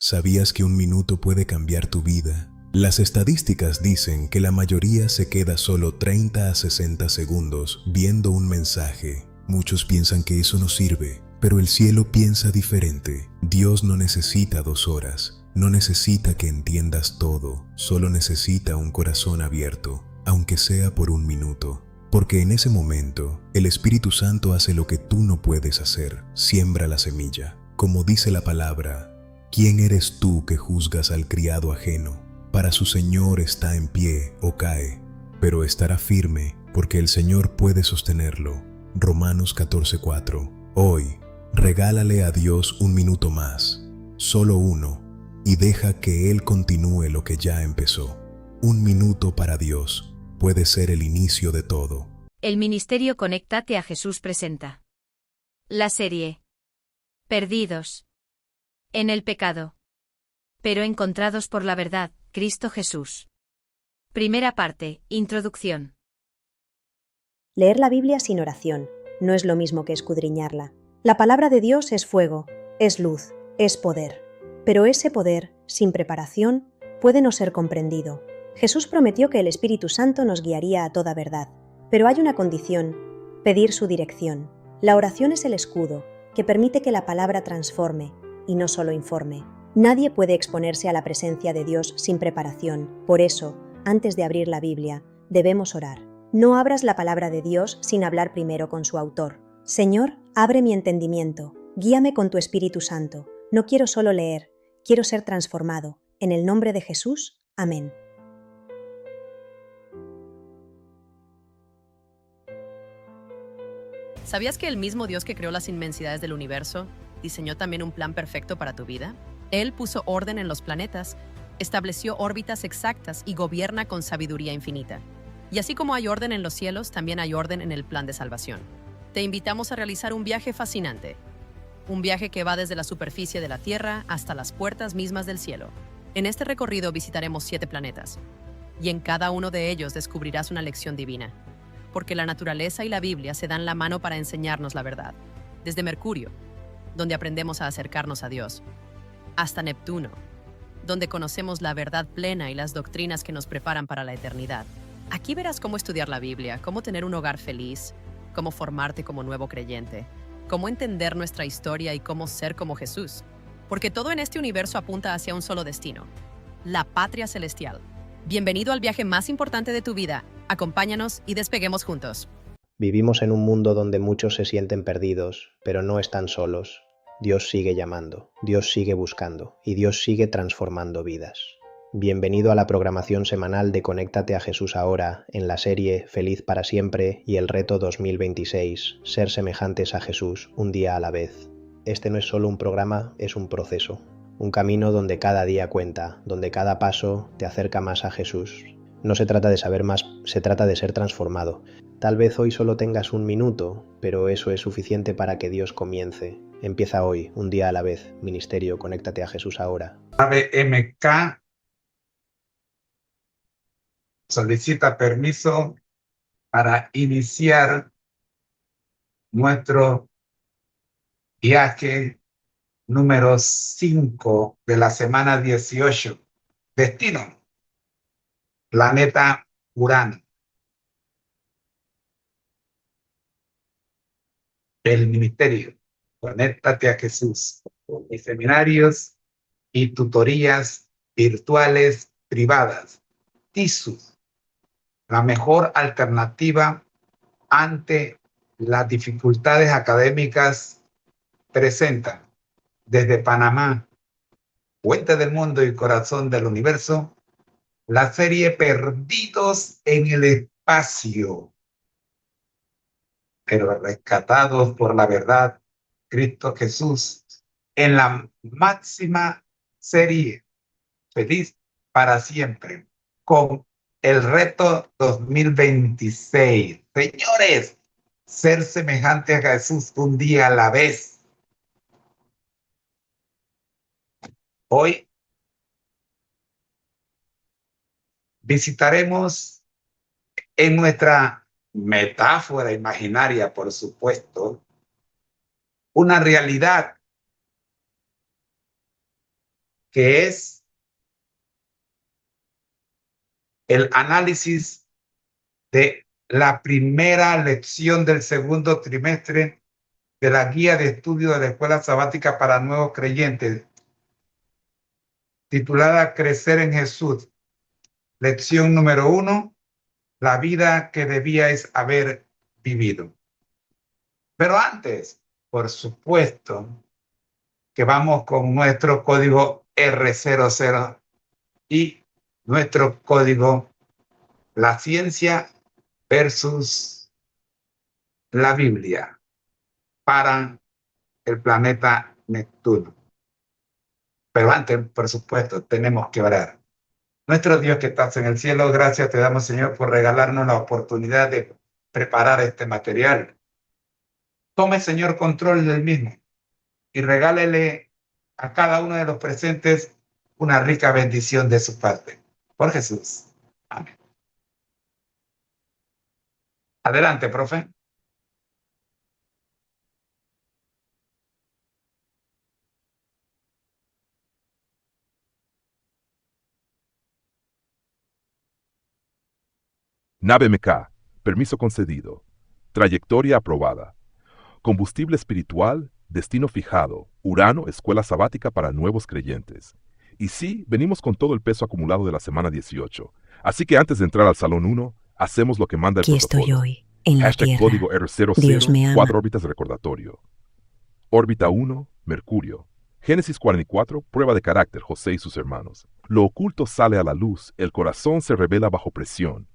¿Sabías que un minuto puede cambiar tu vida? Las estadísticas dicen que la mayoría se queda solo 30 a 60 segundos viendo un mensaje. Muchos piensan que eso no sirve, pero el cielo piensa diferente. Dios no necesita 2 horas, no necesita que entiendas todo, solo necesita un corazón abierto, aunque sea por un minuto. Porque en ese momento, el Espíritu Santo hace lo que tú no puedes hacer, siembra la semilla. Como dice la palabra, ¿quién eres tú que juzgas al criado ajeno? Para su Señor está en pie o cae, pero estará firme porque el Señor puede sostenerlo. Romanos 14:4. Hoy, regálale a Dios un minuto más, solo uno, y deja que Él continúe lo que ya empezó. Un minuto para Dios puede ser el inicio de todo. El Ministerio Conéctate a Jesús presenta la serie Perdidos en el pecado, pero encontrados por la verdad, Cristo Jesús. Primera parte, Introducción. Leer la Biblia sin oración no es lo mismo que escudriñarla. La palabra de Dios es fuego, es luz, es poder. Pero ese poder, sin preparación, puede no ser comprendido. Jesús prometió que el Espíritu Santo nos guiaría a toda verdad. Pero hay una condición: pedir su dirección. La oración es el escudo que permite que la palabra transforme y no solo informe. Nadie puede exponerse a la presencia de Dios sin preparación. Por eso, antes de abrir la Biblia, debemos orar. No abras la palabra de Dios sin hablar primero con su autor. Señor, abre mi entendimiento, guíame con tu Espíritu Santo. No quiero solo leer, quiero ser transformado. En el nombre de Jesús, amén. ¿Sabías que el mismo Dios que creó las inmensidades del universo diseñó también un plan perfecto para tu vida? Él puso orden en los planetas, estableció órbitas exactas y gobierna con sabiduría infinita. Y así como hay orden en los cielos, también hay orden en el plan de salvación. Te invitamos a realizar un viaje fascinante. Un viaje que va desde la superficie de la Tierra hasta las puertas mismas del cielo. En este recorrido visitaremos 7 planetas. Y en cada uno de ellos descubrirás una lección divina. Porque la naturaleza y la Biblia se dan la mano para enseñarnos la verdad. Desde Mercurio, donde aprendemos a acercarnos a Dios, hasta Neptuno, donde conocemos la verdad plena y las doctrinas que nos preparan para la eternidad. Aquí verás cómo estudiar la Biblia, cómo tener un hogar feliz, cómo formarte como nuevo creyente, cómo entender nuestra historia y cómo ser como Jesús. Porque todo en este universo apunta hacia un solo destino: la patria celestial. Bienvenido al viaje más importante de tu vida. Acompáñanos y despeguemos juntos. Vivimos en un mundo donde muchos se sienten perdidos, pero no están solos. Dios sigue llamando, Dios sigue buscando y Dios sigue transformando vidas. Bienvenido a la programación semanal de Conéctate a Jesús ahora, en la serie Feliz para siempre y el reto 2026, ser semejantes a Jesús un día a la vez. Este no es solo un programa, es un proceso. Un camino donde cada día cuenta, donde cada paso te acerca más a Jesús. No se trata de saber más, se trata de ser transformado. Tal vez hoy solo tengas un minuto, pero eso es suficiente para que Dios comience. Empieza hoy, un día a la vez. Ministerio, Conéctate a Jesús ahora. ABMK solicita permiso para iniciar nuestro viaje número 5 de la semana 18. Destino: planeta Urano. El ministerio: Conéctate a Jesús. Y seminarios y tutorías virtuales privadas. TISUS, la mejor alternativa ante las dificultades académicas. Presenta desde Panamá, puente del mundo y corazón del universo, la serie Perdidos en el espacio, pero rescatados por la verdad, Cristo Jesús, en la máxima serie Feliz para siempre, con el reto 2026. Señores, ser semejante a Jesús un día a la vez. Hoy visitaremos, en nuestra metáfora imaginaria, por supuesto, una realidad que es el análisis de la primera lección del segundo trimestre de la guía de estudio de la Escuela Sabática para Nuevos Creyentes, titulada Crecer en Jesús. Lección número 1, la vida que debíais haber vivido. Pero antes, por supuesto, que vamos con nuestro código R00 y nuestro código La Ciencia versus la Biblia para el planeta Neptuno. Pero antes, por supuesto, tenemos que orar. Nuestro Dios que estás en el cielo, gracias te damos, Señor, por regalarnos la oportunidad de preparar este material. Tome, Señor, control del mismo y regálele a cada uno de los presentes una rica bendición de su parte. Por Jesús. Amén. Adelante, profe. Nave MK, permiso concedido. Trayectoria aprobada. Combustible espiritual, destino fijado. Urano, escuela sabática para nuevos creyentes. Y sí, venimos con todo el peso acumulado de la semana 18. Así que antes de entrar al salón 1, hacemos lo que manda el Aquí protocolo. estoy hoy, en la Hashtag Tierra. código R00, Dios me ama. 4 órbitas de recordatorio. Órbita 1, Mercurio. Génesis 44, prueba de carácter, José y sus hermanos. Lo oculto sale a la luz, el corazón se revela bajo presión.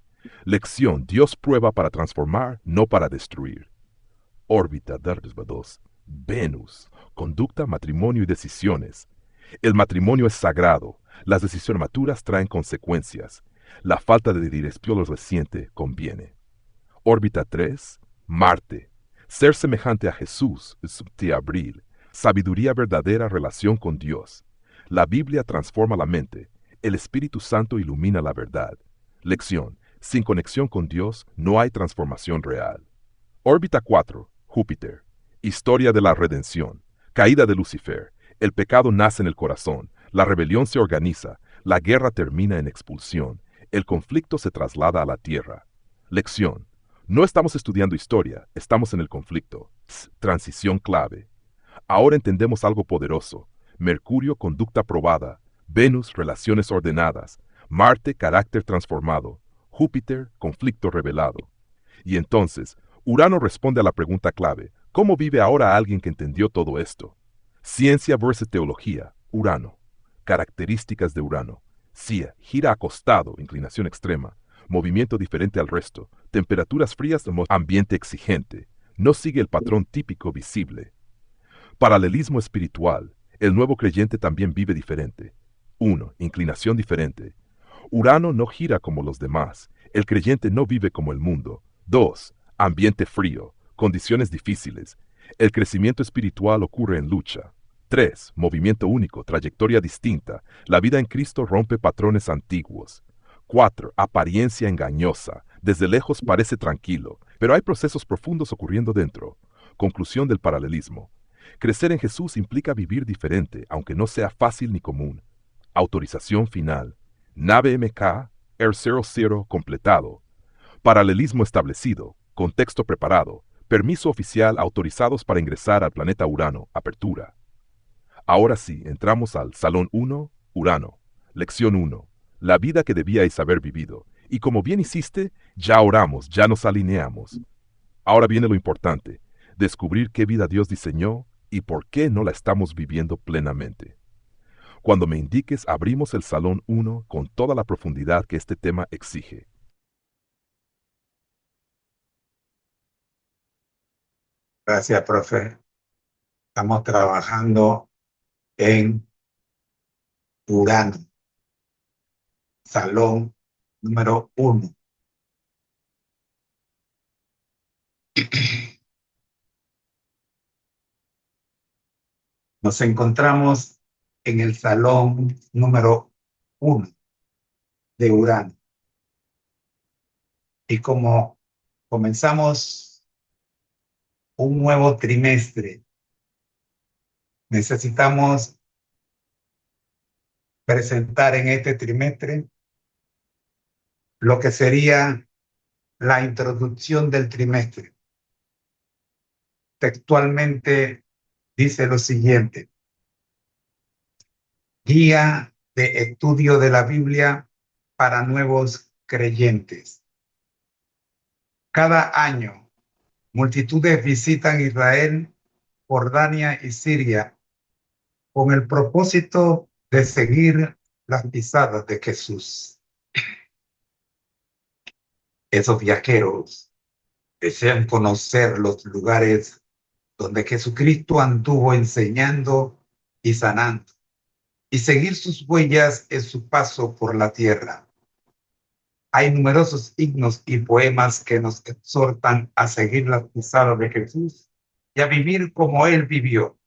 Lección, Dios prueba para transformar, no para destruir. Órbita 2, Venus. Conducta, matrimonio y decisiones. El matrimonio es sagrado. Las decisiones maturas traen consecuencias. La falta de dirección reciente conviene. Órbita 3, Marte. Ser semejante a Jesús, abril. Sabiduría verdadera, relación con Dios. La Biblia transforma la mente. El Espíritu Santo ilumina la verdad. Lección. Sin conexión con Dios no hay transformación real. Órbita 4, Júpiter. Historia de la redención. Caída de Lucifer. El pecado nace en el corazón. La rebelión se organiza. La guerra termina en expulsión. El conflicto se traslada a la tierra. Lección. No estamos estudiando historia, estamos en el conflicto. Transición clave. Ahora entendemos algo poderoso. Mercurio, conducta probada. Venus, relaciones ordenadas. Marte, carácter transformado. Júpiter, conflicto revelado. Y entonces, Urano responde a la pregunta clave. ¿Cómo vive ahora alguien que entendió todo esto? Ciencia versus teología. Urano. Características de Urano. Cia, gira acostado, inclinación extrema. Movimiento diferente al resto. Temperaturas frías, ambiente exigente. No sigue el patrón típico visible. Paralelismo espiritual. El nuevo creyente también vive diferente. 1. Inclinación diferente. Urano no gira como los demás. El creyente no vive como el mundo. 2. Ambiente frío. Condiciones difíciles. El crecimiento espiritual ocurre en lucha. 3. Movimiento único, trayectoria distinta. La vida en Cristo rompe patrones antiguos. 4. Apariencia engañosa. Desde lejos parece tranquilo, pero hay procesos profundos ocurriendo dentro. Conclusión del paralelismo. Crecer en Jesús implica vivir diferente, aunque no sea fácil ni común. Autorización final. Nave MK, R00 completado. Paralelismo establecido. Contexto preparado. Permiso oficial autorizados para ingresar al planeta Urano. Apertura. Ahora sí, entramos al Salón 1, Urano. Lección 1. La vida que debíais haber vivido. Y como bien hiciste, ya oramos, ya nos alineamos. Ahora viene lo importante. Descubrir qué vida Dios diseñó y por qué no la estamos viviendo plenamente. Cuando me indiques, abrimos el Salón 1 con toda la profundidad que este tema exige. Gracias, profe. Estamos trabajando en Urano, salón número 1. Nos encontramos en el salón número 1 de Urano. Y como comenzamos un nuevo trimestre, necesitamos presentar en este trimestre lo que sería la introducción del trimestre. Textualmente dice lo siguiente: guía de estudio de la Biblia para nuevos creyentes. Cada año, multitudes visitan Israel, Jordania y Siria con el propósito de seguir las pisadas de Jesús. Esos viajeros desean conocer los lugares donde Jesucristo anduvo enseñando y sanando, y seguir sus huellas en su paso por la tierra. Hay numerosos himnos y poemas que nos exhortan a seguir las pisadas de Jesús y a vivir como Él vivió.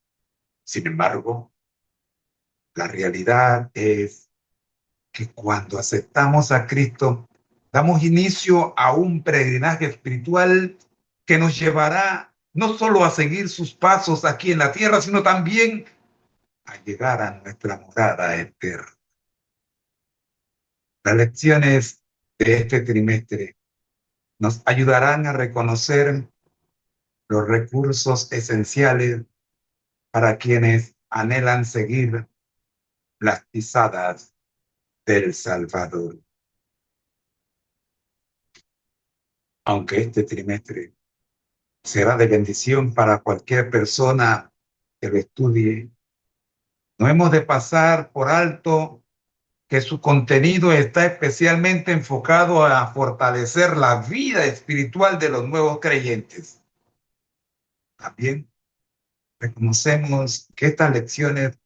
Sin embargo, la realidad es que cuando aceptamos a Cristo, damos inicio a un peregrinaje espiritual que nos llevará no solo a seguir sus pasos aquí en la tierra, sino también a llegar a nuestra morada eterna. Las lecciones de este trimestre nos ayudarán a reconocer los recursos esenciales para quienes anhelan seguir las pisadas del Salvador. Aunque este trimestre será de bendición para cualquier persona que lo estudie, no hemos de pasar por alto que su contenido está especialmente enfocado a fortalecer la vida espiritual de los nuevos creyentes. También reconocemos que estas lecciones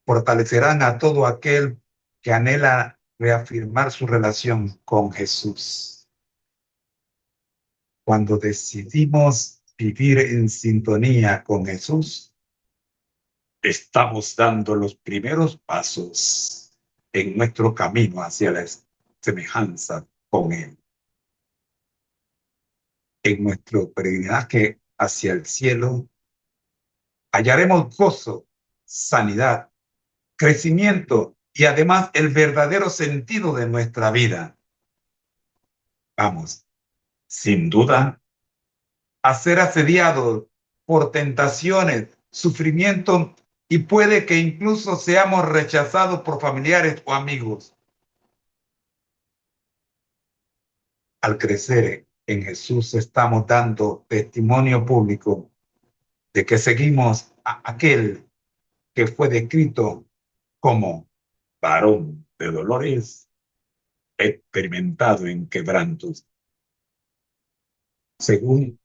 fortalecerán a todo aquel que anhela reafirmar su relación con Jesús. Cuando decidimos vivir en sintonía con Jesús, estamos dando los primeros pasos en nuestro camino hacia la semejanza con Él. En nuestro peregrinaje hacia el cielo, hallaremos gozo, sanidad, crecimiento y además el verdadero sentido de nuestra vida. Vamos, sin duda, a ser asediados por tentaciones, sufrimiento y puede que incluso seamos rechazados por familiares o amigos. Al crecer en Jesús estamos dando testimonio público de que seguimos a aquel que fue descrito como varón de dolores, experimentado en quebrantos. Según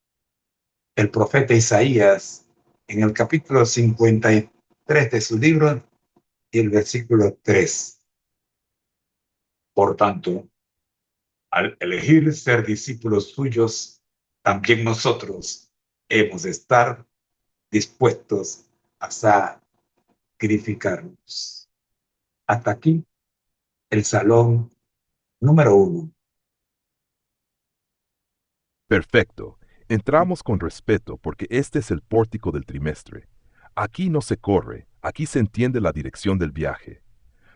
el profeta Isaías, en el capítulo 53 de su libro y el versículo 3. Por tanto, al elegir ser discípulos suyos, también nosotros hemos de estar dispuestos a sacrificarnos. Hasta aquí el salón número 1. Perfecto. Entramos con respeto porque este es el pórtico del trimestre. Aquí no se corre, aquí se entiende la dirección del viaje.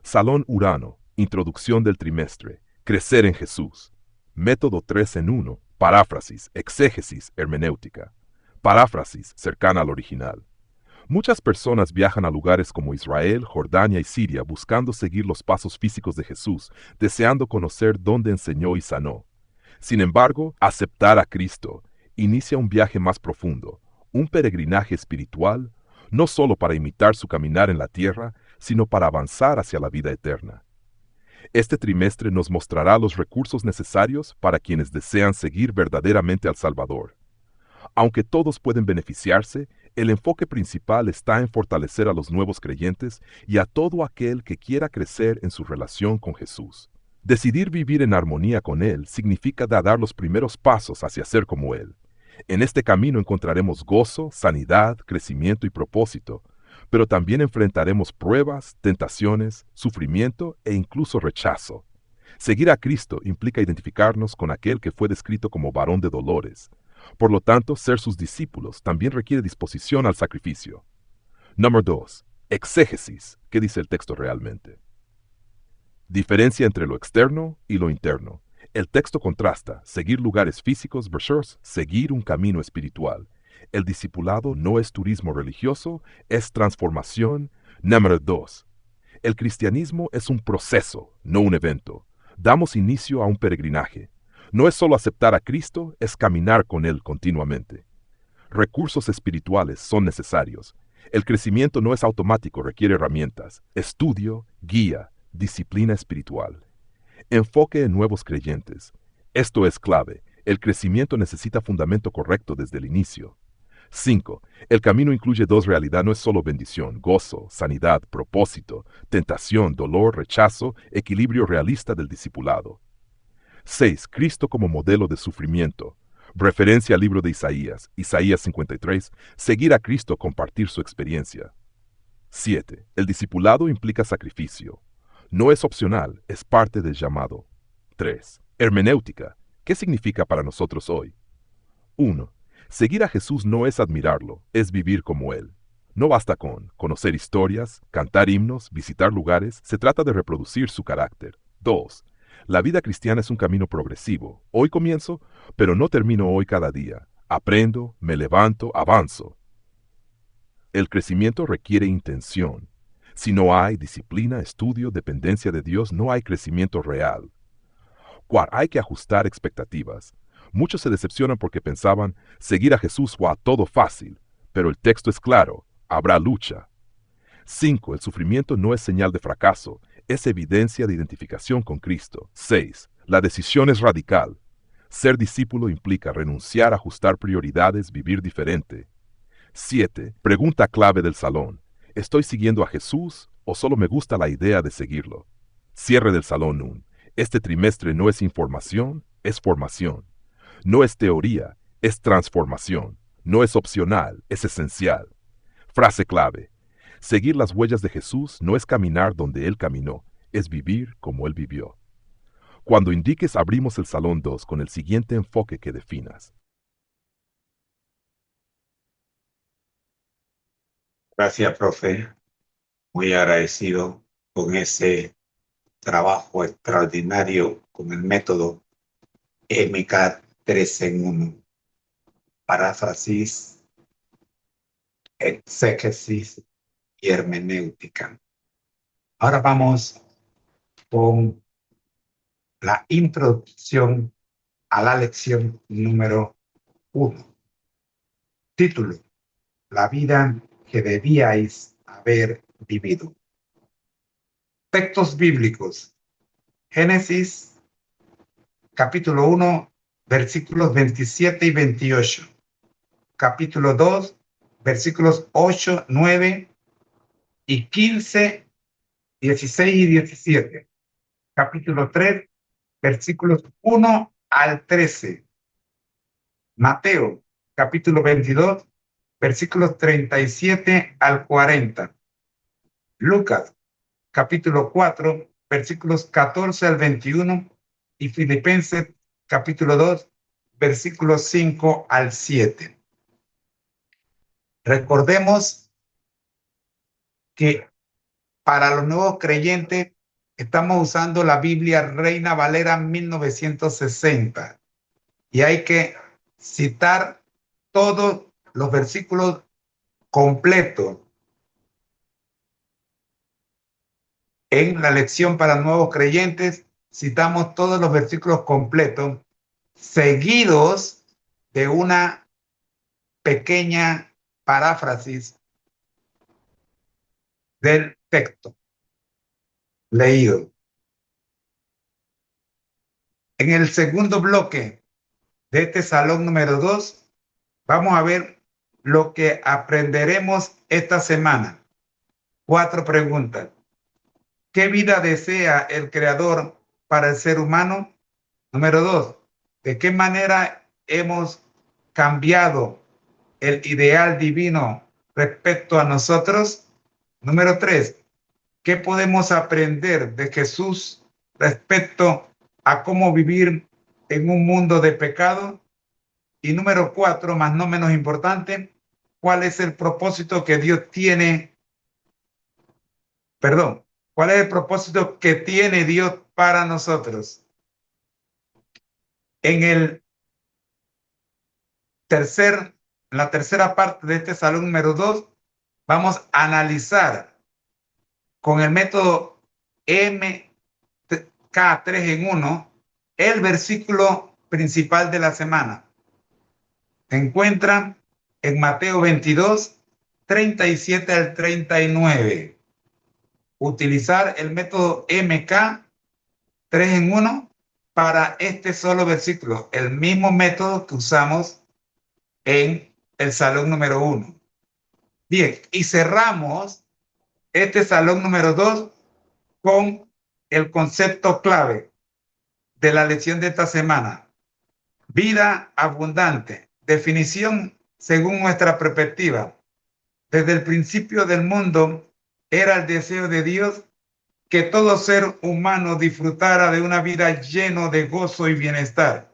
Salón Urano, introducción del trimestre, crecer en Jesús. Método 3 en 1, paráfrasis, exégesis, hermenéutica. Paráfrasis cercana al original. Muchas personas viajan a lugares como Israel, Jordania y Siria buscando seguir los pasos físicos de Jesús, deseando conocer dónde enseñó y sanó. Sin embargo, aceptar a Cristo inicia un viaje más profundo, un peregrinaje espiritual, no solo para imitar su caminar en la tierra, sino para avanzar hacia la vida eterna. Este trimestre nos mostrará los recursos necesarios para quienes desean seguir verdaderamente al Salvador. Aunque todos pueden beneficiarse, el enfoque principal está en fortalecer a los nuevos creyentes y a todo aquel que quiera crecer en su relación con Jesús. Decidir vivir en armonía con Él significa dar los primeros pasos hacia ser como Él. En este camino encontraremos gozo, sanidad, crecimiento y propósito, pero también enfrentaremos pruebas, tentaciones, sufrimiento e incluso rechazo. Seguir a Cristo implica identificarnos con aquel que fue descrito como varón de dolores. Por lo tanto, ser sus discípulos también requiere disposición al sacrificio. Número 2. Exégesis. ¿Qué dice el texto realmente? Diferencia entre lo externo y lo interno. El texto contrasta seguir lugares físicos versus seguir un camino espiritual. El discipulado no es turismo religioso, es transformación. Número 2. El cristianismo es un proceso, no un evento. Damos inicio a un peregrinaje. No es solo aceptar a Cristo, es caminar con Él continuamente. Recursos espirituales son necesarios. El crecimiento no es automático, requiere herramientas, estudio, guía, disciplina espiritual. Enfoque en nuevos creyentes. Esto es clave. El crecimiento necesita fundamento correcto desde el inicio. 5. El camino incluye dos realidades, no es solo bendición, gozo, sanidad, propósito, tentación, dolor, rechazo, equilibrio realista del discipulado. 6. Cristo como modelo de sufrimiento. Referencia al libro de Isaías, Isaías 53, seguir a Cristo, compartir su experiencia. 7. El discipulado implica sacrificio. No es opcional, es parte del llamado. 3. Hermenéutica. ¿Qué significa para nosotros hoy? 1. Seguir a Jesús no es admirarlo, es vivir como Él. No basta con conocer historias, cantar himnos, visitar lugares, se trata de reproducir su carácter. 2. La vida cristiana es un camino progresivo. Hoy comienzo, pero no termino hoy cada día. Aprendo, me levanto, avanzo. El crecimiento requiere intención. Si no hay disciplina, estudio, dependencia de Dios, no hay crecimiento real. 4. Hay que ajustar expectativas. Muchos se decepcionan porque pensaban seguir a Jesús o a todo fácil, pero el texto es claro, habrá lucha. 5. El sufrimiento no es señal de fracaso, es evidencia de identificación con Cristo. 6. La decisión es radical. Ser discípulo implica renunciar, ajustar prioridades, vivir diferente. 7. Pregunta clave del salón. ¿Estoy siguiendo a Jesús o solo me gusta la idea de seguirlo? Cierre del salón 1. Este trimestre no es información, es formación. No es teoría, es transformación. No es opcional, es esencial. Frase clave. Seguir las huellas de Jesús no es caminar donde Él caminó, es vivir como Él vivió. Cuando indiques, abrimos el salón 2 con el siguiente enfoque que definas. Gracias, profe. Muy agradecido con ese trabajo extraordinario con el método MK3 en 1. Paráfrasis, exégesis y hermenéutica. Ahora vamos con la introducción a la lección número 1. Título: La vida que debíais haber vivido. Textos bíblicos. Génesis, capítulo 1, versículos 27 y 28. Capítulo 2, versículos 8, 9 y 15, 16 y 17. Capítulo 3, versículos 1 al 13. Mateo, capítulo 22, versículos 37 al 40. Lucas, capítulo 4, versículos 14 al 21. Y Filipenses, capítulo 2, versículos 5 al 7. Recordemos que para los nuevos creyentes estamos usando la Biblia Reina Valera 1960 y hay que citar todos los versículos completos en la lección para nuevos creyentes. Citamos todos los versículos completos seguidos de una pequeña paráfrasis del texto leído. En el segundo bloque de este salón número 2, vamos a ver lo que aprenderemos esta semana. 4 preguntas. ¿Qué vida desea el Creador para el ser humano? Número 2. ¿De qué manera hemos cambiado el ideal divino respecto a nosotros? Número 3. ¿Qué podemos aprender de Jesús respecto a cómo vivir en un mundo de pecado? Y número 4, más no menos importante, ¿cuál es el propósito que Dios tiene? ¿Cuál es el propósito que tiene Dios para nosotros? En la tercera parte de este salón número 2, vamos a analizar con el método MK3 en 1 el versículo principal de la semana. Se encuentra en Mateo 22, 37 al 39. Utilizar el método MK3 en 1 para este solo versículo, el mismo método que usamos en el salón número 1. Bien, y cerramos este salón número 2 con el concepto clave de la lección de esta semana. Vida abundante. Definición según nuestra perspectiva. Desde el principio del mundo era el deseo de Dios que todo ser humano disfrutara de una vida llena de gozo y bienestar.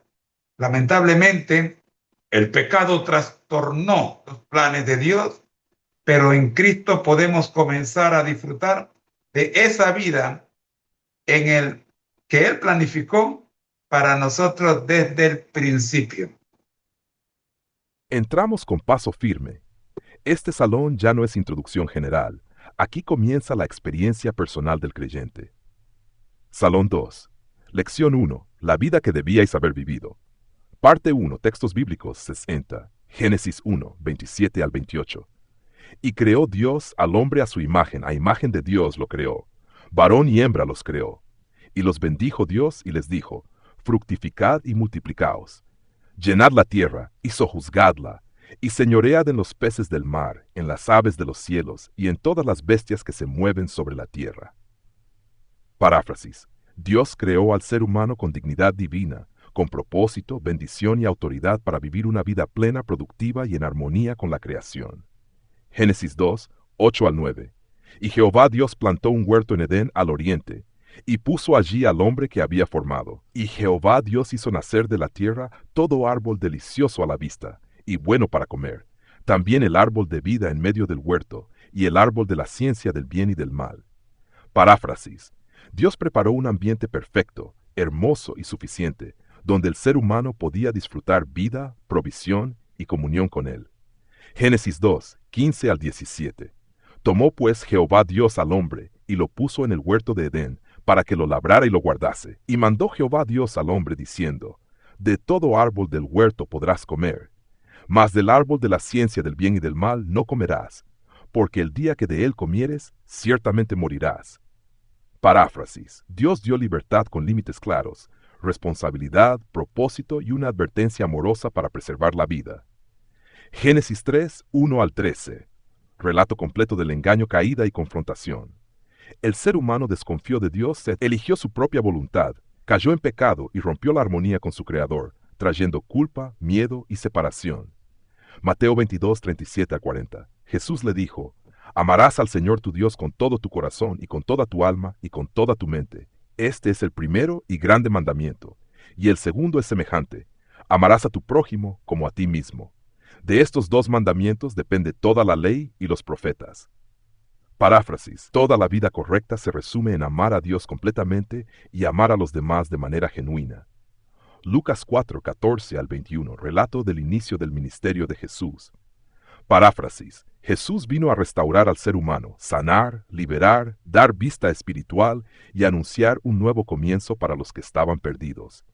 Lamentablemente, el pecado trastornó los planes de Dios, pero en Cristo podemos comenzar a disfrutar de esa vida en el que Él planificó para nosotros desde el principio. Entramos con paso firme. Este salón ya no es introducción general. Aquí comienza la experiencia personal del creyente. Salón 2. Lección 1. La vida que debíais haber vivido. Parte 1. Textos bíblicos 60. Génesis 1, 27 al 28. Y creó Dios al hombre a su imagen, a imagen de Dios lo creó. Varón y hembra los creó. Y los bendijo Dios y les dijo, fructificad y multiplicaos. Llenad la tierra y sojuzgadla, y señoread en los peces del mar, en las aves de los cielos, y en todas las bestias que se mueven sobre la tierra. Paráfrasis. Dios creó al ser humano con dignidad divina, con propósito, bendición y autoridad para vivir una vida plena, productiva y en armonía con la creación. Génesis 2, 8 al 9. Y Jehová Dios plantó un huerto en Edén al oriente, y puso allí al hombre que había formado. Y Jehová Dios hizo nacer de la tierra todo árbol delicioso a la vista, y bueno para comer, también el árbol de vida en medio del huerto, y el árbol de la ciencia del bien y del mal. Paráfrasis. Dios preparó un ambiente perfecto, hermoso y suficiente, donde el ser humano podía disfrutar vida, provisión y comunión con él. Génesis 2, 15 al 17. Tomó pues Jehová Dios al hombre, y lo puso en el huerto de Edén, para que lo labrara y lo guardase. Y mandó Jehová Dios al hombre, diciendo, de todo árbol del huerto podrás comer, mas del árbol de la ciencia del bien y del mal no comerás, porque el día que de él comieres, ciertamente morirás. Paráfrasis. Dios dio libertad con límites claros, responsabilidad, propósito y una advertencia amorosa para preservar la vida. Génesis 3, 1 al 13. Relato completo del engaño, caída y confrontación. El ser humano desconfió de Dios, eligió su propia voluntad, cayó en pecado y rompió la armonía con su Creador, trayendo culpa, miedo y separación. Mateo 22, 37 a 40. Jesús le dijo, amarás al Señor tu Dios con todo tu corazón y con toda tu alma y con toda tu mente. Este es el primero y grande mandamiento. Y el segundo es semejante, amarás a tu prójimo como a ti mismo. De estos dos mandamientos depende toda la ley y los profetas. Paráfrasis. Toda la vida correcta se resume en amar a Dios completamente y amar a los demás de manera genuina. Lucas 4, 14 al 21. Relato del inicio del ministerio de Jesús. Paráfrasis. Jesús vino a restaurar al ser humano, sanar, liberar, dar vista espiritual y anunciar un nuevo comienzo para los que estaban perdidos.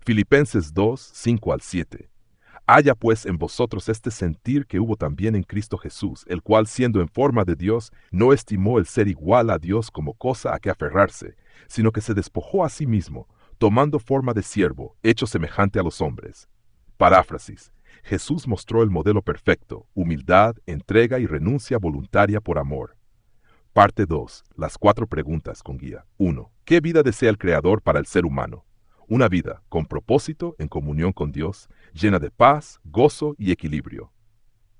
Filipenses 2, 5 al 7. Haya pues en vosotros este sentir que hubo también en Cristo Jesús, el cual siendo en forma de Dios, no estimó el ser igual a Dios como cosa a que aferrarse, sino que se despojó a sí mismo, tomando forma de siervo, hecho semejante a los hombres. Paráfrasis. Jesús mostró el modelo perfecto, humildad, entrega y renuncia voluntaria por amor. Parte 2. Las 4 preguntas con guía. 1. ¿Qué vida desea el Creador para el ser humano? Una vida con propósito en comunión con Dios, llena de paz, gozo y equilibrio.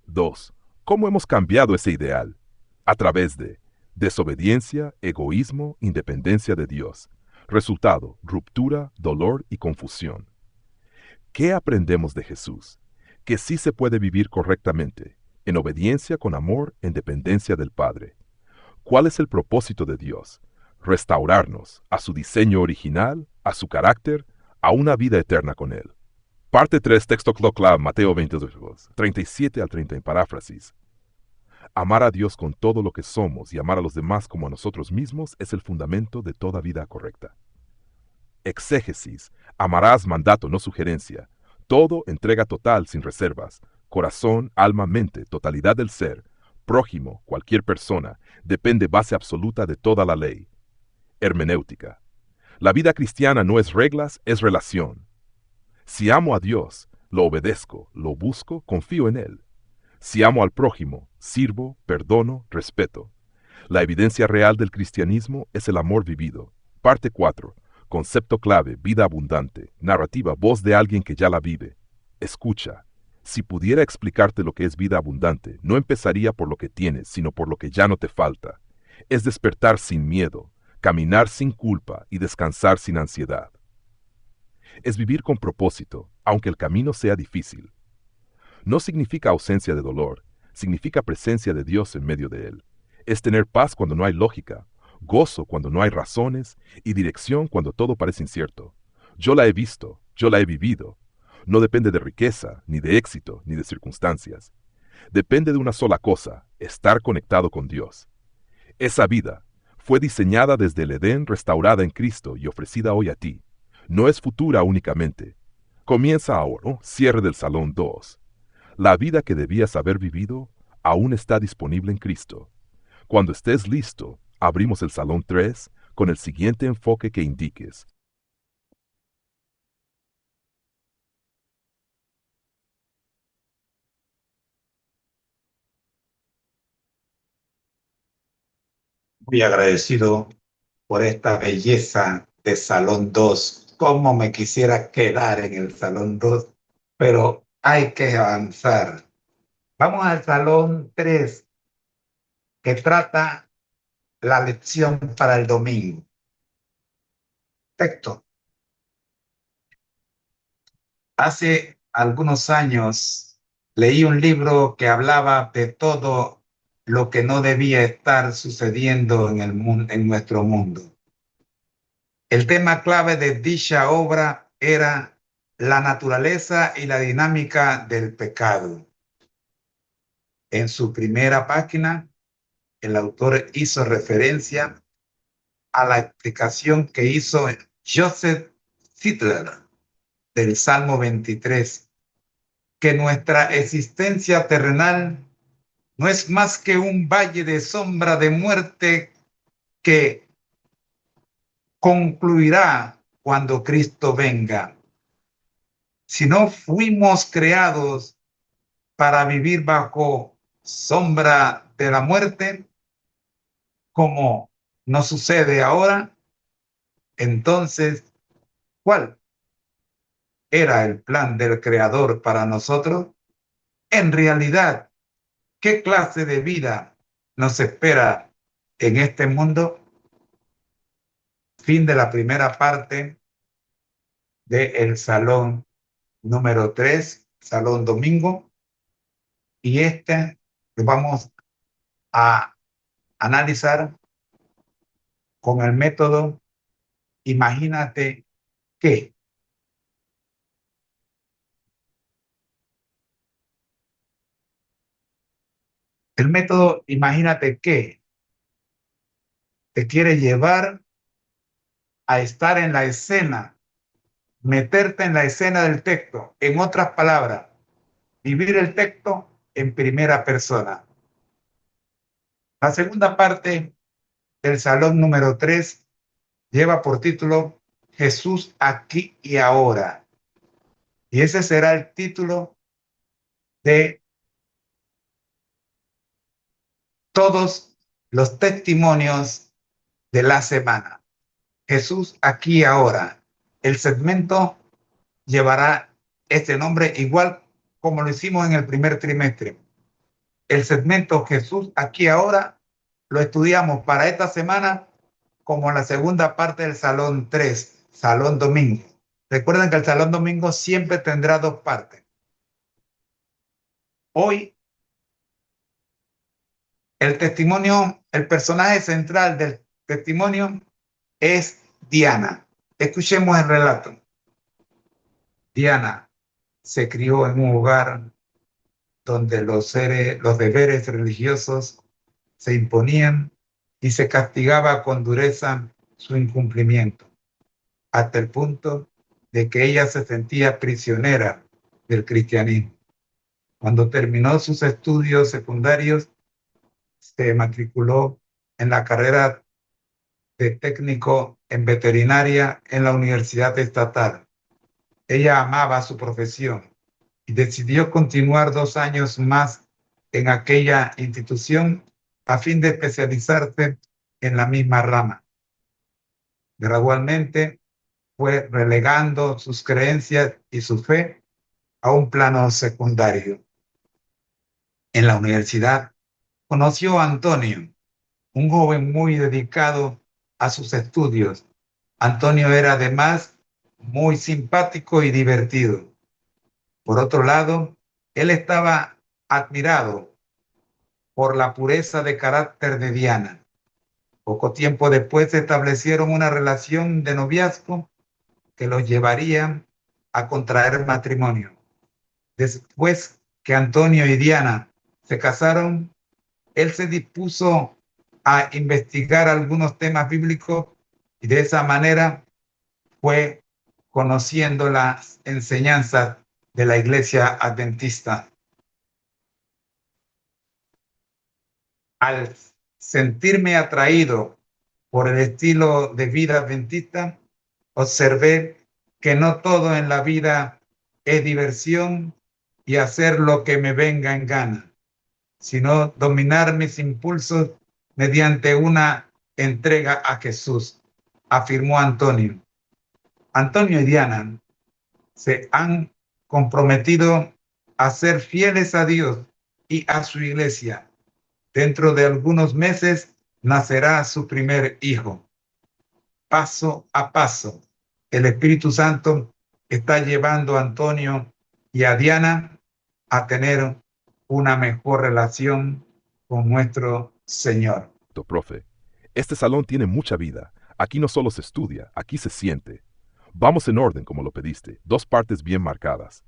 2. ¿Cómo hemos cambiado ese ideal? A través de desobediencia, egoísmo, independencia de Dios. Resultado, ruptura, dolor y confusión. ¿Qué aprendemos de Jesús? Que sí se puede vivir correctamente, en obediencia con amor, en dependencia del Padre. ¿Cuál es el propósito de Dios? restaurarnos a su diseño original, a su carácter, a una vida eterna con Él. Parte 3, texto clave, Mateo 22, 37 al 30 en paráfrasis. Amar a Dios con todo lo que somos y amar a los demás como a nosotros mismos es el fundamento de toda vida correcta. Exégesis, amarás mandato, no sugerencia. Todo, entrega total, sin reservas. Corazón, alma, mente, totalidad del ser. Prójimo, cualquier persona, depende base absoluta de toda la ley. Hermenéutica. La vida cristiana no es reglas, es relación. Si amo a Dios, lo obedezco, lo busco, confío en Él. Si amo al prójimo, sirvo, perdono, respeto. La evidencia real del cristianismo es el amor vivido. Parte 4. Concepto clave, vida abundante. Narrativa, voz de alguien que ya la vive. Escucha. Si pudiera explicarte lo que es vida abundante, no empezaría por lo que tienes, sino por lo que ya no te falta. Es despertar sin miedo, caminar sin culpa y descansar sin ansiedad. Es vivir con propósito, aunque el camino sea difícil. No significa ausencia de dolor, significa presencia de Dios en medio de él. Es tener paz cuando no hay lógica, gozo cuando no hay razones y dirección cuando todo parece incierto. Yo la he visto, yo la he vivido. No depende de riqueza, ni de éxito, ni de circunstancias. Depende de una sola cosa, estar conectado con Dios. Esa vida fue diseñada desde el Edén, restaurada en Cristo y ofrecida hoy a ti. No es futura únicamente. Comienza ahora, cierre del Salón 2. La vida que debías haber vivido aún está disponible en Cristo. Cuando estés listo, abrimos el Salón 3 con el siguiente enfoque que indiques. Muy agradecido por esta belleza de Salón 2. Cómo me quisiera quedar en el Salón 2, pero hay que avanzar. Vamos al Salón 3, que trata la lección para el domingo. Texto. Hace algunos años leí un libro que hablaba de todo lo que no debía estar sucediendo en el mundo, en nuestro mundo. El tema clave de dicha obra era la naturaleza y la dinámica del pecado. En su primera página, el autor hizo referencia a la explicación que hizo Joseph Zitler del Salmo 23, que nuestra existencia terrenal no es más que un valle de sombra de muerte que concluirá cuando Cristo venga. Si no fuimos creados para vivir bajo sombra de la muerte, como nos sucede ahora, entonces, ¿cuál era el plan del Creador para nosotros? En realidad, ¿qué clase de vida nos espera en este mundo? Fin de la primera parte del Salón número 3, Salón Domingo, y lo vamos a analizar con el método Imagínate qué. El método Imagínate qué te quiere llevar a estar en la escena, meterte en la escena del texto. En otras palabras, vivir el texto en primera persona. La segunda parte del Salón número 3 lleva por título Jesús aquí y ahora. Y ese será el título de todos los testimonios de la semana. Jesús aquí y ahora. El segmento llevará este nombre igual como lo hicimos en el primer trimestre. El segmento Jesús aquí y ahora lo estudiamos para esta semana como la segunda parte del Salón 3, Salón Domingo. Recuerden que el Salón Domingo siempre tendrá dos partes. Hoy, el personaje central del testimonio es Diana. Escuchemos el relato. Diana se crió en un hogar donde los deberes religiosos se imponían y se castigaba con dureza su incumplimiento, hasta el punto de que ella se sentía prisionera del cristianismo. Cuando terminó sus estudios secundarios, se matriculó en la carrera de técnico en veterinaria en la Universidad Estatal. Ella amaba su profesión y decidió continuar 2 años más en aquella institución a fin de especializarse en la misma rama. Gradualmente fue relegando sus creencias y su fe a un plano secundario. En la universidad conoció a Antonio, un joven muy dedicado a sus estudios. Antonio era además muy simpático y divertido. Por otro lado, él estaba admirado por la pureza de carácter de Diana. Poco tiempo después establecieron una relación de noviazgo que los llevaría a contraer matrimonio. Después que Antonio y Diana se casaron, él se dispuso a investigar algunos temas bíblicos y de esa manera fue conociendo las enseñanzas de la Iglesia Adventista. Al sentirme atraído por el estilo de vida adventista, observé que no todo en la vida es diversión y hacer lo que me venga en gana, sino dominar mis impulsos mediante una entrega a Jesús, afirmó Antonio. Antonio y Diana se han comprometido a ser fieles a Dios y a su iglesia. Dentro de algunos meses nacerá su primer hijo. Paso a paso, el Espíritu Santo está llevando a Antonio y a Diana a tener una mejor relación con nuestro Señor. Profe, este salón tiene mucha vida. Aquí no solo se estudia, aquí se siente. Vamos en orden como lo pediste, 2 partes bien marcadas.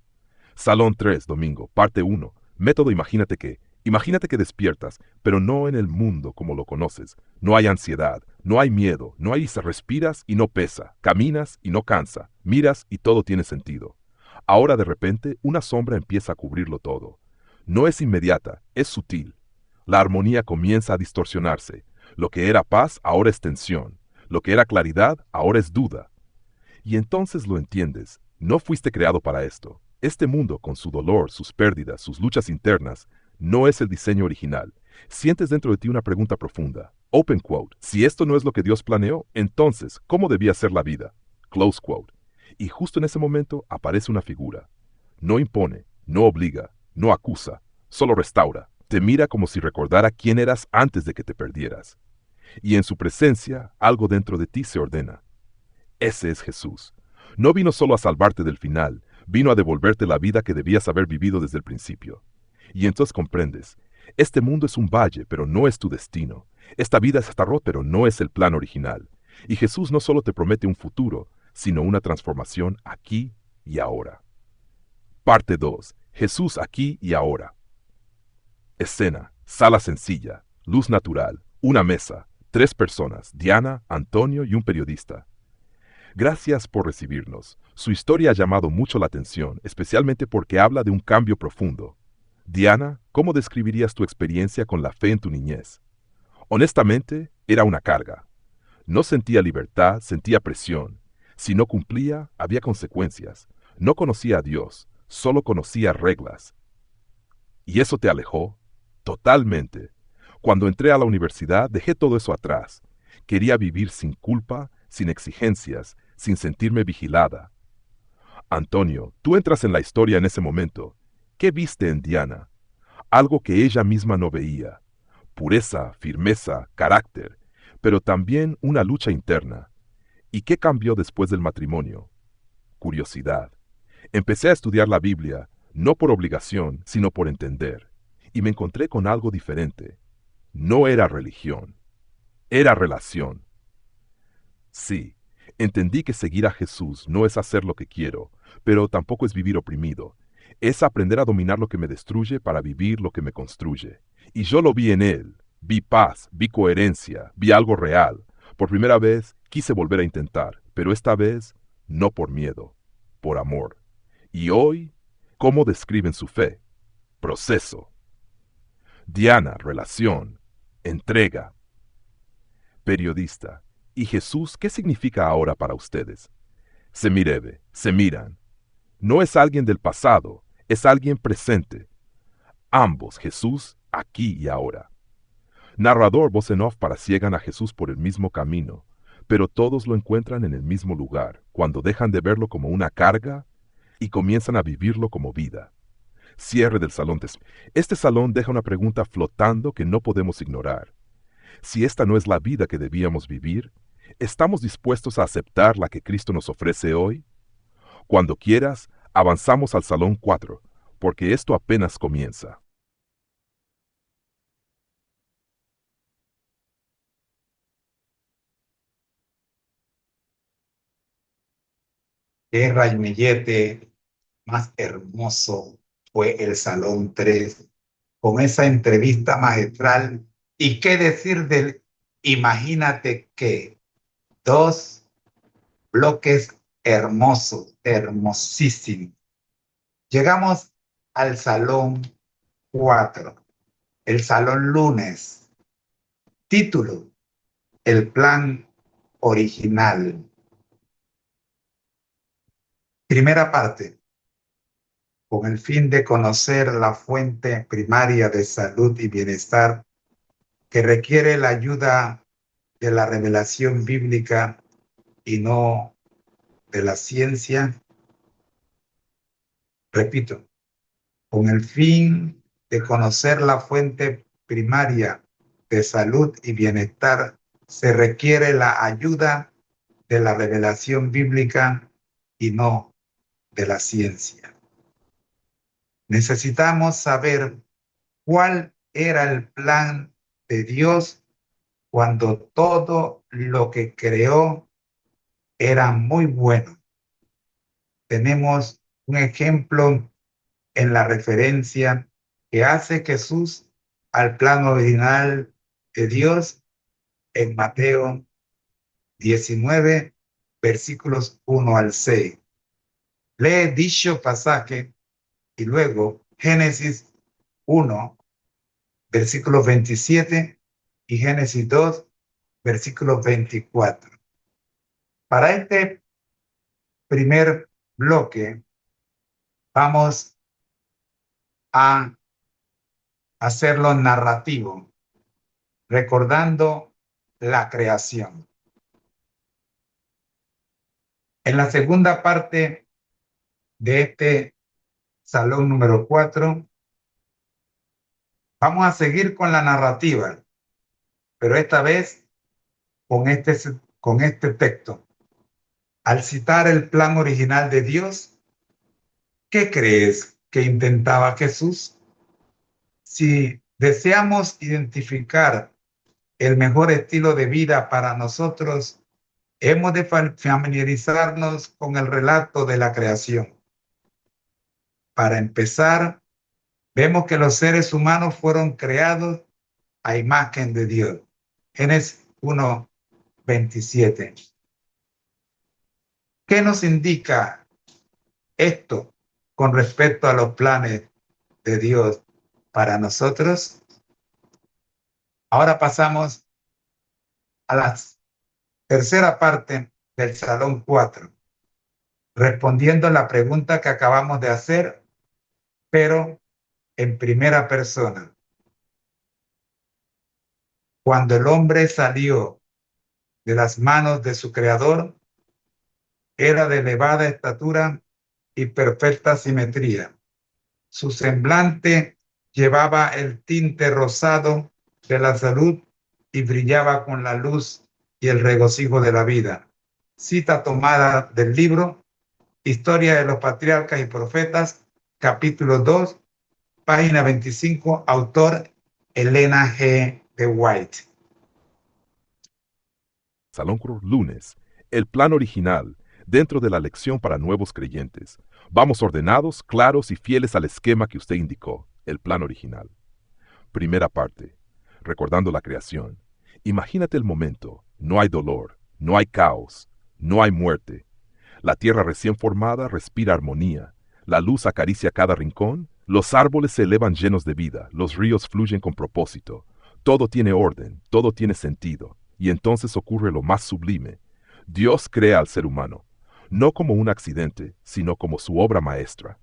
Salón 3, domingo, parte 1. Método Imagínate que despiertas, pero no en el mundo como lo conoces. No hay ansiedad, no hay miedo, no hay respiras y no pesa, caminas y no cansa, miras y todo tiene sentido. Ahora de repente una sombra empieza a cubrirlo todo. No es inmediata, es sutil. La armonía comienza a distorsionarse. Lo que era paz ahora es tensión. Lo que era claridad ahora es duda. Y entonces lo entiendes. No fuiste creado para esto. Este mundo, con su dolor, sus pérdidas, sus luchas internas, no es el diseño original. Sientes dentro de ti una pregunta profunda. Open quote. Si esto no es lo que Dios planeó, entonces, ¿cómo debía ser la vida? Close quote. Y justo en ese momento aparece una figura. No impone, no obliga, no acusa, solo restaura. Te mira como si recordara quién eras antes de que te perdieras. Y en su presencia, algo dentro de ti se ordena. Ese es Jesús. No vino solo a salvarte del final, vino a devolverte la vida que debías haber vivido desde el principio. Y entonces comprendes, este mundo es un valle, pero no es tu destino. Esta vida es tarot, pero no es el plan original. Y Jesús no solo te promete un futuro, sino una transformación aquí y ahora. Parte 2. Jesús aquí y ahora. Escena, sala sencilla, luz natural, una mesa, 3 personas, Diana, Antonio y un periodista. Gracias por recibirnos. Su historia ha llamado mucho la atención, especialmente porque habla de un cambio profundo. Diana, ¿cómo describirías tu experiencia con la fe en tu niñez? Honestamente, era una carga. No sentía libertad, sentía presión. Si no cumplía, había consecuencias. No conocía a Dios, solo conocía reglas. ¿Y eso te alejó? Totalmente. Cuando entré a la universidad, dejé todo eso atrás. Quería vivir sin culpa, sin exigencias, sin sentirme vigilada. Antonio, tú entras en la historia en ese momento. ¿Qué viste en Diana? Algo que ella misma no veía. Pureza, firmeza, carácter, pero también una lucha interna. ¿Y qué cambió después del matrimonio? Curiosidad. Empecé a estudiar la Biblia, no por obligación, sino por entender. Y me encontré con algo diferente. No era religión, era relación. Sí, entendí que seguir a Jesús no es hacer lo que quiero, pero tampoco es vivir oprimido. Es aprender a dominar lo que me destruye para vivir lo que me construye. Y yo lo vi en Él. Vi paz, vi coherencia, vi algo real. Por primera vez quise volver a intentar, pero esta vez no por miedo, por amor. Y hoy, ¿cómo describen su fe? Proceso. Diana, relación. Entrega. Periodista. ¿Y Jesús qué significa ahora para ustedes? Semirebe, se miran. No es alguien del pasado, es alguien presente. Ambos, Jesús, aquí y ahora. Narrador, voz en off para ciegan a Jesús por el mismo camino, pero todos lo encuentran en el mismo lugar, cuando dejan de verlo como una carga y comienzan a vivirlo como vida. Cierre del salón. Este salón deja una pregunta flotando que no podemos ignorar. Si esta no es la vida que debíamos vivir, ¿estamos dispuestos a aceptar la que Cristo nos ofrece hoy? Cuando quieras, avanzamos al salón 4, porque esto apenas comienza. Qué raimillete más hermoso fue el Salón 3 con esa entrevista magistral. ¿Y qué decir del imagínate que dos bloques hermosos, hermosísimos? Llegamos al Salón 4, el Salón Lunes. Título: El plan original. Primera parte: con el fin de conocer la fuente primaria de salud y bienestar que requiere la ayuda de la revelación bíblica y no de la ciencia. Repito, con el fin de conocer la fuente primaria de salud y bienestar se requiere la ayuda de la revelación bíblica y no de la ciencia. Necesitamos saber cuál era el plan de Dios cuando todo lo que creó era muy bueno. Tenemos un ejemplo en la referencia que hace Jesús al plan original de Dios en Mateo 19, versículos 1 al 6. Lee dicho pasaje y luego Génesis 1, versículos 27 y Génesis 2, versículos 24. Para este primer bloque vamos a hacerlo narrativo, recordando la creación. En la segunda parte de este salón número 4, vamos a seguir con la narrativa, pero esta vez con este texto. Al citar el plan original de Dios, ¿qué crees que intentaba Jesús? Si deseamos identificar el mejor estilo de vida para nosotros, hemos de familiarizarnos con el relato de la creación. Para empezar, vemos que los seres humanos fueron creados a imagen de Dios. Génesis 1, 27. ¿Qué nos indica esto con respecto a los planes de Dios para nosotros? Ahora pasamos a la tercera parte del Salón 4, respondiendo a la pregunta que acabamos de hacer, pero en primera persona. Cuando el hombre salió de las manos de su creador, era de elevada estatura y perfecta simetría. Su semblante llevaba el tinte rosado de la salud y brillaba con la luz y el regocijo de la vida. Cita tomada del libro Historia de los Patriarcas y Profetas, capítulo 2, página 25, autor Elena G. de White. Salón lunes, el plan original, dentro de la lección para nuevos creyentes. Vamos ordenados, claros y fieles al esquema que usted indicó, el plan original. Primera parte, recordando la creación. Imagínate el momento, no hay dolor, no hay caos, no hay muerte. La tierra recién formada respira armonía, la luz acaricia cada rincón, los árboles se elevan llenos de vida, los ríos fluyen con propósito, todo tiene orden, todo tiene sentido, y entonces ocurre lo más sublime. Dios crea al ser humano, no como un accidente, sino como su obra maestra.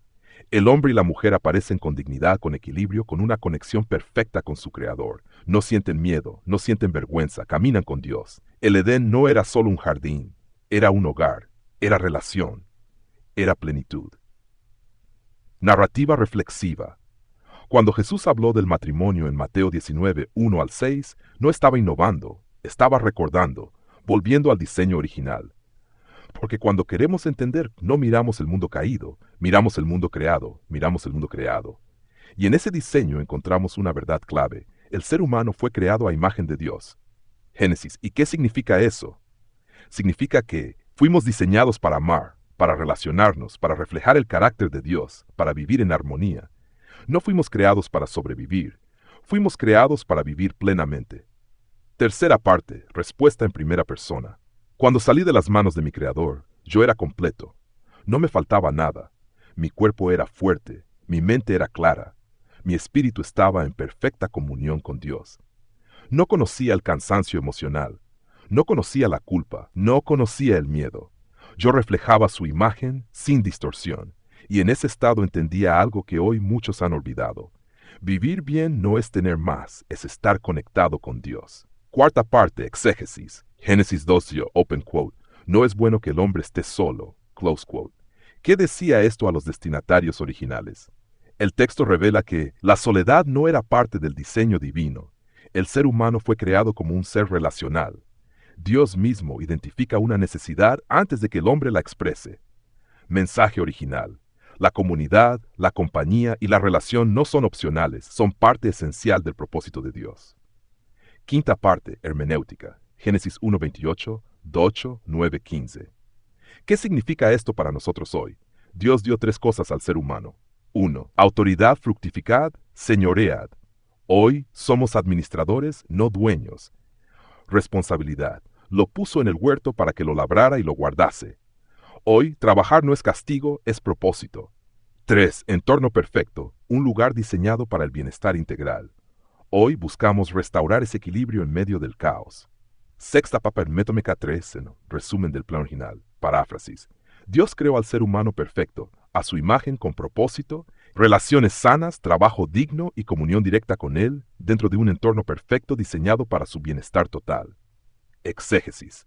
El hombre y la mujer aparecen con dignidad, con equilibrio, con una conexión perfecta con su Creador. No sienten miedo, no sienten vergüenza, caminan con Dios. El Edén no era solo un jardín, era un hogar, era relación, era plenitud. Narrativa reflexiva. Cuando Jesús habló del matrimonio en Mateo 19, 1 al 6, no estaba innovando, estaba recordando, volviendo al diseño original. Porque cuando queremos entender, no miramos el mundo caído, miramos el mundo creado, miramos el mundo creado. Y en ese diseño encontramos una verdad clave. El ser humano fue creado a imagen de Dios. Génesis. ¿Y qué significa eso? Significa que fuimos diseñados para amar, para relacionarnos, para reflejar el carácter de Dios, para vivir en armonía. No fuimos creados para sobrevivir, fuimos creados para vivir plenamente. Tercera parte, respuesta en primera persona. Cuando salí de las manos de mi Creador, yo era completo. No me faltaba nada. Mi cuerpo era fuerte, mi mente era clara, mi espíritu estaba en perfecta comunión con Dios. No conocía el cansancio emocional, no conocía la culpa, no conocía el miedo. Yo reflejaba su imagen sin distorsión, y en ese estado entendía algo que hoy muchos han olvidado. Vivir bien no es tener más, es estar conectado con Dios. Cuarta parte, exégesis. Génesis 2, open quote. No es bueno que el hombre esté solo, close quote. ¿Qué decía esto a los destinatarios originales? El texto revela que la soledad no era parte del diseño divino. El ser humano fue creado como un ser relacional. Dios mismo identifica una necesidad antes de que el hombre la exprese. Mensaje original. La comunidad, la compañía y la relación no son opcionales, son parte esencial del propósito de Dios. Quinta parte, hermenéutica. Génesis 1:28, 8, 9, 15. ¿Qué significa esto para nosotros hoy? Dios dio tres cosas al ser humano. 1. Autoridad, fructificad, señoread. Hoy somos administradores, no dueños. Responsabilidad. Lo puso en el huerto para que lo labrara y lo guardase. Hoy, trabajar no es castigo, es propósito. 3. Entorno perfecto, un lugar diseñado para el bienestar integral. Hoy buscamos restaurar ese equilibrio en medio del caos. Sexta papa hermétomica 3, resumen del plan original, paráfrasis. Dios creó al ser humano perfecto, a su imagen con propósito, relaciones sanas, trabajo digno y comunión directa con Él, dentro de un entorno perfecto diseñado para su bienestar total. Exégesis.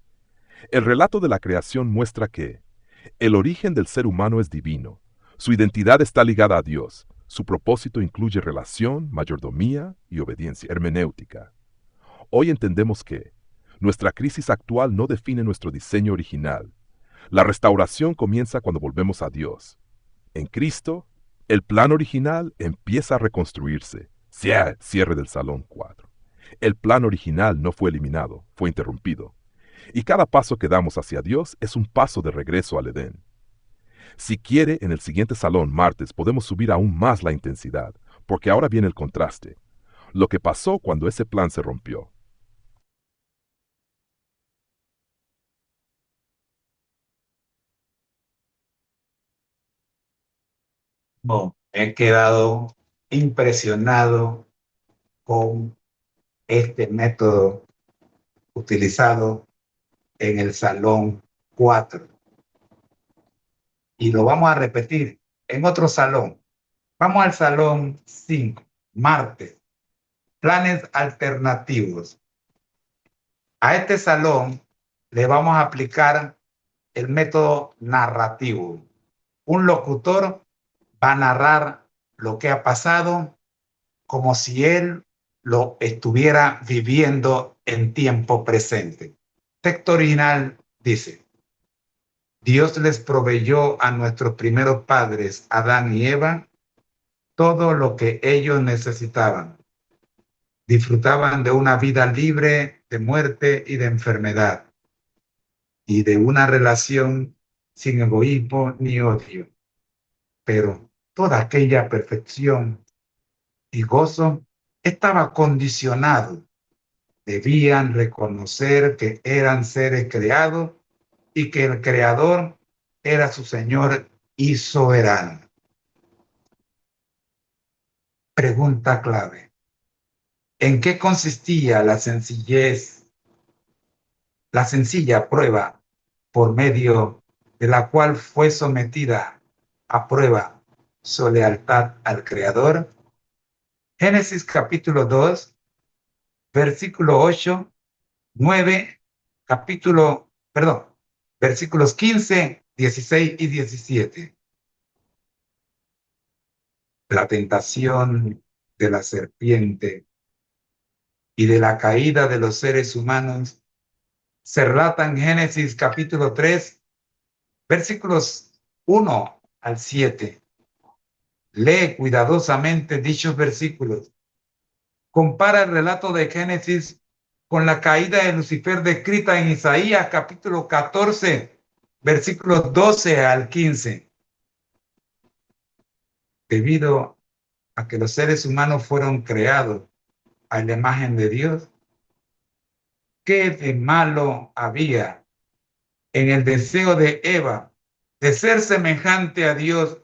El relato de la creación muestra que el origen del ser humano es divino, su identidad está ligada a Dios, su propósito incluye relación, mayordomía y obediencia hermenéutica. Hoy entendemos que nuestra crisis actual no define nuestro diseño original. La restauración comienza cuando volvemos a Dios. En Cristo, el plan original empieza a reconstruirse. Cierre del Salón 4. El plan original no fue eliminado, fue interrumpido. Y cada paso que damos hacia Dios es un paso de regreso al Edén. Si quiere, en el siguiente salón, martes, podemos subir aún más la intensidad, porque ahora viene el contraste. Lo que pasó cuando ese plan se rompió. Bueno, he quedado impresionado con este método utilizado en el Salón 4. Y lo vamos a repetir en otro salón. Vamos al Salón 5, martes, planes alternativos. A este salón le vamos a aplicar el método narrativo. Un locutor va a narrar lo que ha pasado como si él lo estuviera viviendo en tiempo presente. Texto original dice: Dios les proveyó a nuestros primeros padres, Adán y Eva, todo lo que ellos necesitaban. Disfrutaban de una vida libre de muerte y de enfermedad. y de una relación sin egoísmo ni odio. Pero toda aquella perfección y gozo estaba condicionado. Debían reconocer que eran seres creados y que el Creador era su Señor y soberano. Pregunta clave. ¿En qué consistía la sencilla prueba por medio de la cual fue sometida a prueba su lealtad al Creador? Génesis capítulo 2, versículo 8, 9, versículos 15, 16 y 17. La tentación de la serpiente y de la caída de los seres humanos se relata en Génesis capítulo 3, versículos 1 al 7. Lee cuidadosamente dichos versículos. Compara el relato de Génesis con la caída de Lucifer descrita en Isaías capítulo 14, versículos 12 al 15. Debido a que los seres humanos fueron creados a la imagen de Dios, ¿qué de malo había en el deseo de Eva de ser semejante a Dios,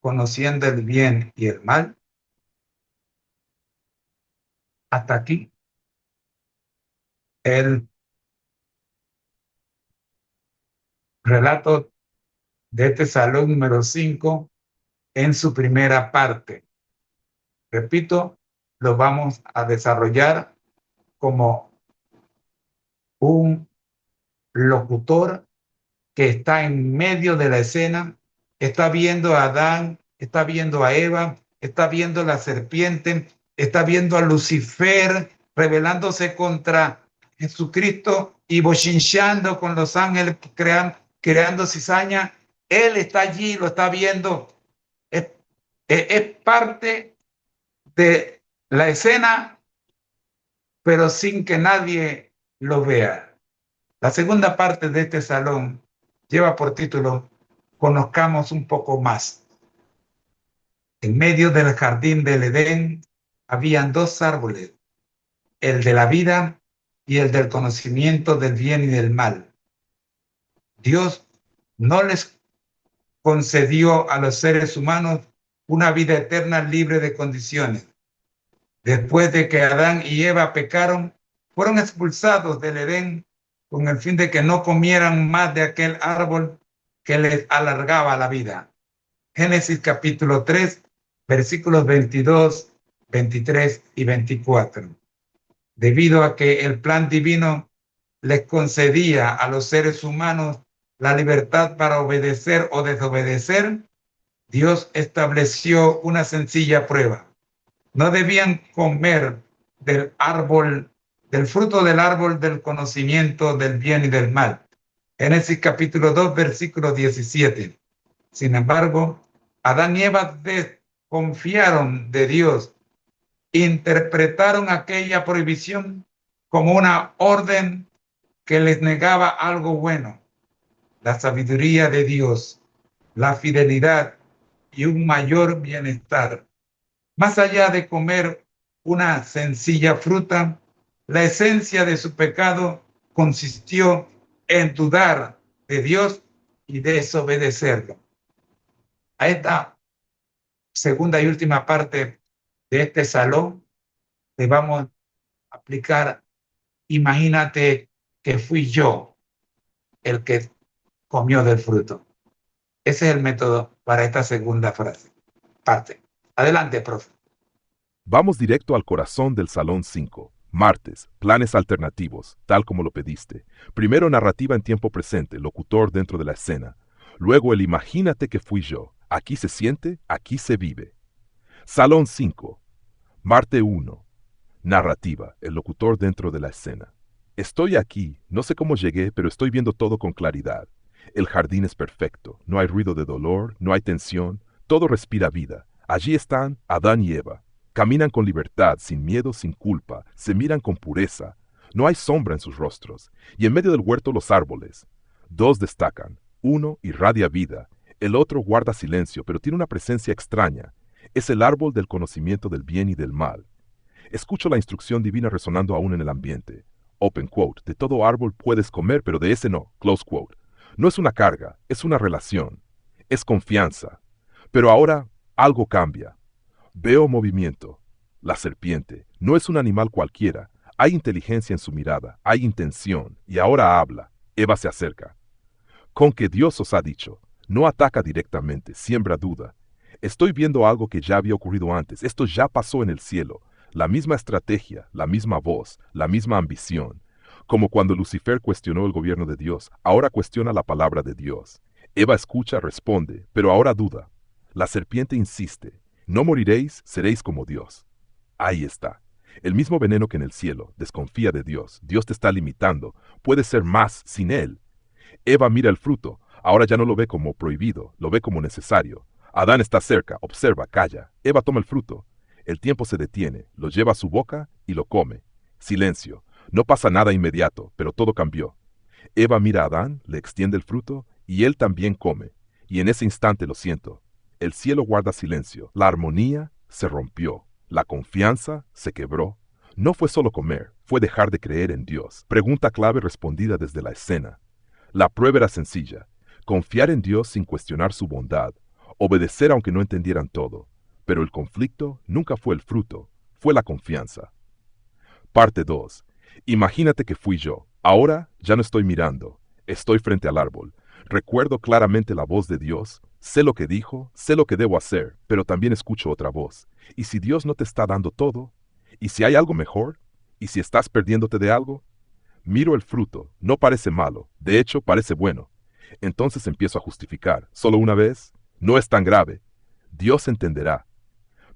conociendo el bien y el mal? Hasta aquí el relato de este salón número 5 en su primera parte. Repito, lo vamos a desarrollar como un locutor que está en medio de la escena, está viendo a Adán, está viendo a Eva, está viendo a la serpiente, está viendo a Lucifer rebelándose contra Jesucristo y bochinchando con los ángeles, creando cizaña. Él está allí, lo está viendo. Es parte de la escena, pero sin que nadie lo vea. La segunda parte de este salón lleva por título Conozcamos un poco más. En medio del jardín del Edén habían dos árboles, el de la vida y el del conocimiento del bien y del mal. Dios no les concedió a los seres humanos una vida eterna libre de condiciones. Después de que Adán y Eva pecaron, fueron expulsados del Edén con el fin de que no comieran más de aquel árbol que les alargaba la vida. Génesis capítulo 3, versículos 22, 23 y 24. Debido a que el plan divino les concedía a los seres humanos la libertad para obedecer o desobedecer, Dios estableció una sencilla prueba. No debían comer del fruto del árbol del conocimiento del bien y del mal. Génesis capítulo 2, versículo 17. Sin embargo, Adán y Eva desconfiaron de Dios, interpretaron aquella prohibición como una orden que les negaba algo bueno, la sabiduría de Dios, la fidelidad y un mayor bienestar. Más allá de comer una sencilla fruta, la esencia de su pecado consistió en dudar de Dios y desobedecerlo. A esta segunda y última parte de este salón le vamos a aplicar, imagínate que fui yo el que comió del fruto. Ese es el método para esta segunda parte. Adelante, profe. Vamos directo al corazón del Salón 5. Martes, planes alternativos, tal como lo pediste. Primero narrativa en tiempo presente, locutor dentro de la escena. Luego el imagínate que fui yo. Aquí se siente, aquí se vive. Salón 5. Marte 1. Narrativa, el locutor dentro de la escena. Estoy aquí, no sé cómo llegué, pero estoy viendo todo con claridad. El jardín es perfecto, no hay ruido de dolor, no hay tensión, todo respira vida. Allí están Adán y Eva. Caminan con libertad, sin miedo, sin culpa, se miran con pureza. No hay sombra en sus rostros. Y en medio del huerto los árboles. Dos destacan. Uno irradia vida, el otro guarda silencio, pero tiene una presencia extraña. Es el árbol del conocimiento del bien y del mal. Escucho la instrucción divina resonando aún en el ambiente. Open quote, de todo árbol puedes comer, pero de ese no. Close quote. No es una carga, es una relación. Es confianza. Pero ahora algo cambia. Veo movimiento. La serpiente no es un animal cualquiera. Hay inteligencia en su mirada, hay intención, y ahora habla. Eva se acerca. Con que Dios os ha dicho, no ataca directamente, siembra duda. Estoy viendo algo que ya había ocurrido antes, esto ya pasó en el cielo. La misma estrategia, la misma voz, la misma ambición. Como cuando Lucifer cuestionó el gobierno de Dios, ahora cuestiona la palabra de Dios. Eva escucha, responde, pero ahora duda. La serpiente insiste, no moriréis, seréis como Dios. Ahí está. El mismo veneno que en el cielo, desconfía de Dios, Dios te está limitando, puedes ser más sin Él. Eva mira el fruto, ahora ya no lo ve como prohibido, lo ve como necesario. Adán está cerca, observa, calla. Eva toma el fruto. El tiempo se detiene, lo lleva a su boca y lo come. Silencio. No pasa nada inmediato, pero todo cambió. Eva mira a Adán, le extiende el fruto y él también come. Y en ese instante lo siento. El cielo guarda silencio. La armonía se rompió. La confianza se quebró. No fue solo comer, fue dejar de creer en Dios. Pregunta clave respondida desde la escena. La prueba era sencilla. Confiar en Dios sin cuestionar su bondad. Obedecer aunque no entendieran todo. Pero el conflicto nunca fue el fruto, fue la confianza. Parte 2. Imagínate que fui yo. Ahora ya no estoy mirando. Estoy frente al árbol. Recuerdo claramente la voz de Dios. Sé lo que dijo, sé lo que debo hacer, pero también escucho otra voz. ¿Y si Dios no te está dando todo? ¿Y si hay algo mejor? ¿Y si estás perdiéndote de algo? Miro el fruto. No parece malo. De hecho, parece bueno. Entonces empiezo a justificar. ¿Solo una vez? No es tan grave. Dios entenderá.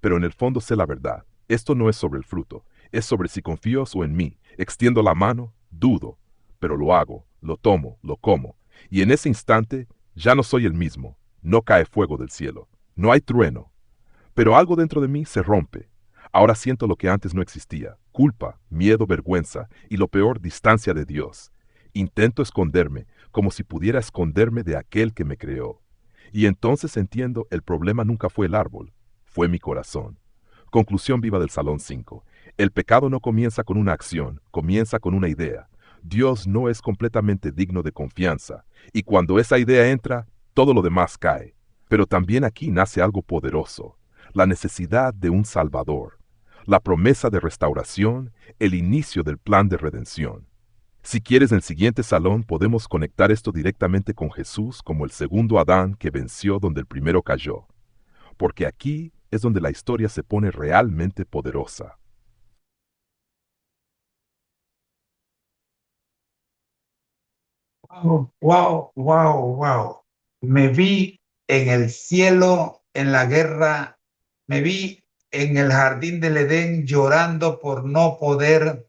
Pero en el fondo sé la verdad. Esto no es sobre el fruto. Es sobre si confío o en mí. Extiendo la mano, dudo. Pero lo hago, lo tomo, lo como. Y en ese instante ya no soy el mismo. No cae fuego del cielo. No hay trueno. Pero algo dentro de mí se rompe. Ahora siento lo que antes no existía. Culpa, miedo, vergüenza y lo peor, distancia de Dios. Intento esconderme, como si pudiera esconderme de aquel que me creó. Y entonces entiendo, el problema nunca fue el árbol, fue mi corazón. Conclusión viva del Salón 5. El pecado no comienza con una acción, comienza con una idea. Dios no es completamente digno de confianza, y cuando esa idea entra, todo lo demás cae. Pero también aquí nace algo poderoso, la necesidad de un Salvador, la promesa de restauración, el inicio del plan de redención. Si quieres, en el siguiente salón podemos conectar esto directamente con Jesús como el segundo Adán que venció donde el primero cayó. Porque aquí es donde la historia se pone realmente poderosa. Wow, wow, wow, wow. Me vi en el cielo, en la guerra, me vi en el jardín del Edén llorando por no poder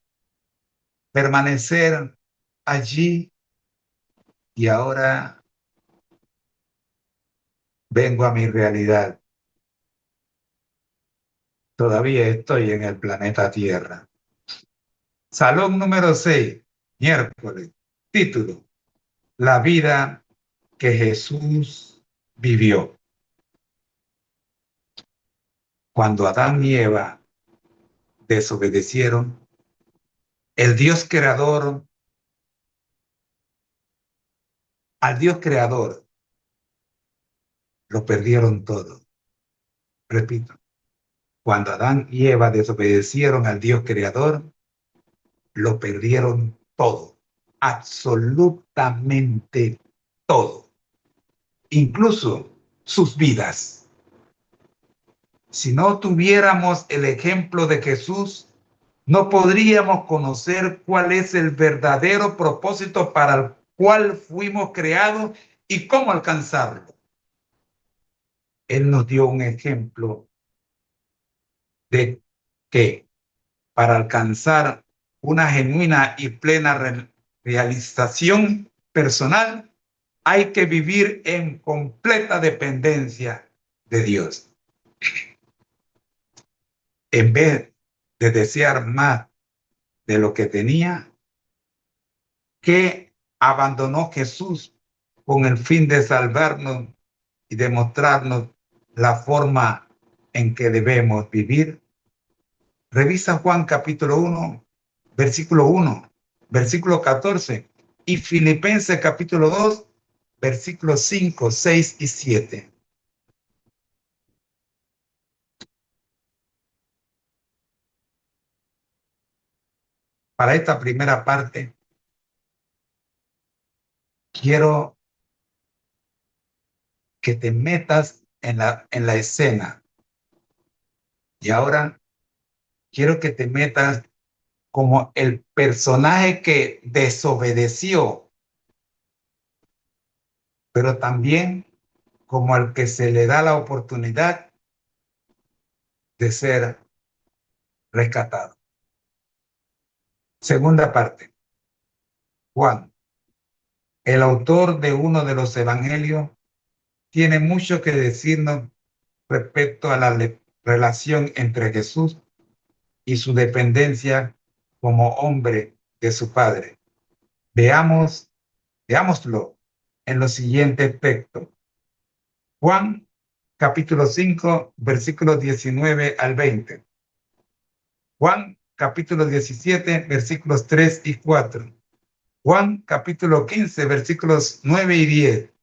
permanecer allí y ahora vengo a mi realidad. Todavía estoy en el planeta Tierra. Salón número 6, miércoles. Título: La vida que Jesús vivió. Cuando Adán y Eva desobedecieron, el Dios creador, al Dios creador, lo perdieron todo. Repito, cuando Adán y Eva desobedecieron al Dios creador, lo perdieron todo, absolutamente todo, incluso sus vidas. Si no tuviéramos el ejemplo de Jesús, no podríamos conocer cuál es el verdadero propósito para el cual fuimos creados y cómo alcanzarlo. Él nos dio un ejemplo de que para alcanzar una genuina y plena realización personal, hay que vivir en completa dependencia de Dios. En vez de desear más de lo que tenía, que abandonó Jesús con el fin de salvarnos y de mostrarnos la forma en que debemos vivir. Revisa Juan capítulo 1, versículo 1, versículo 14 y Filipenses capítulo 2, versículos 5, 6 y 7. Para esta primera parte, quiero que te metas en la escena. Y ahora quiero que te metas como el personaje que desobedeció, pero también como al que se le da la oportunidad de ser rescatado. Segunda parte. Juan, el autor de uno de los evangelios, tiene mucho que decirnos respecto a la relación entre Jesús y su dependencia como hombre de su Padre. Veámoslo en los siguientes textos. Juan, capítulo 5, versículos 19 al 20. Juan, capítulo 17, versículos 3 y 4. Juan, capítulo 15, versículos 9 y 10.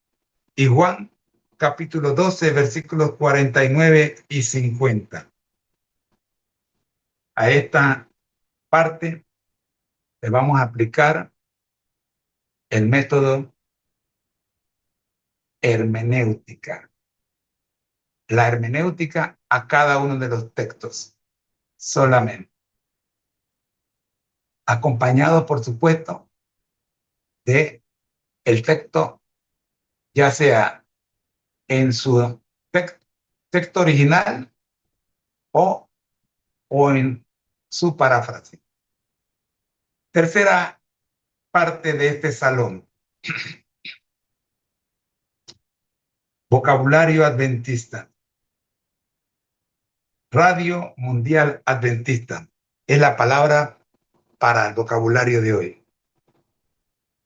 Y Juan, capítulo 12, versículos 49 y 50. A esta parte le vamos a aplicar el método hermenéutica. La hermenéutica a cada uno de los textos solamente. Acompañado, por supuesto, de el texto, ya sea en su texto original o en su paráfrasis. Tercera parte de este salón. Vocabulario adventista. Radio Mundial Adventista es la palabra para el vocabulario de hoy.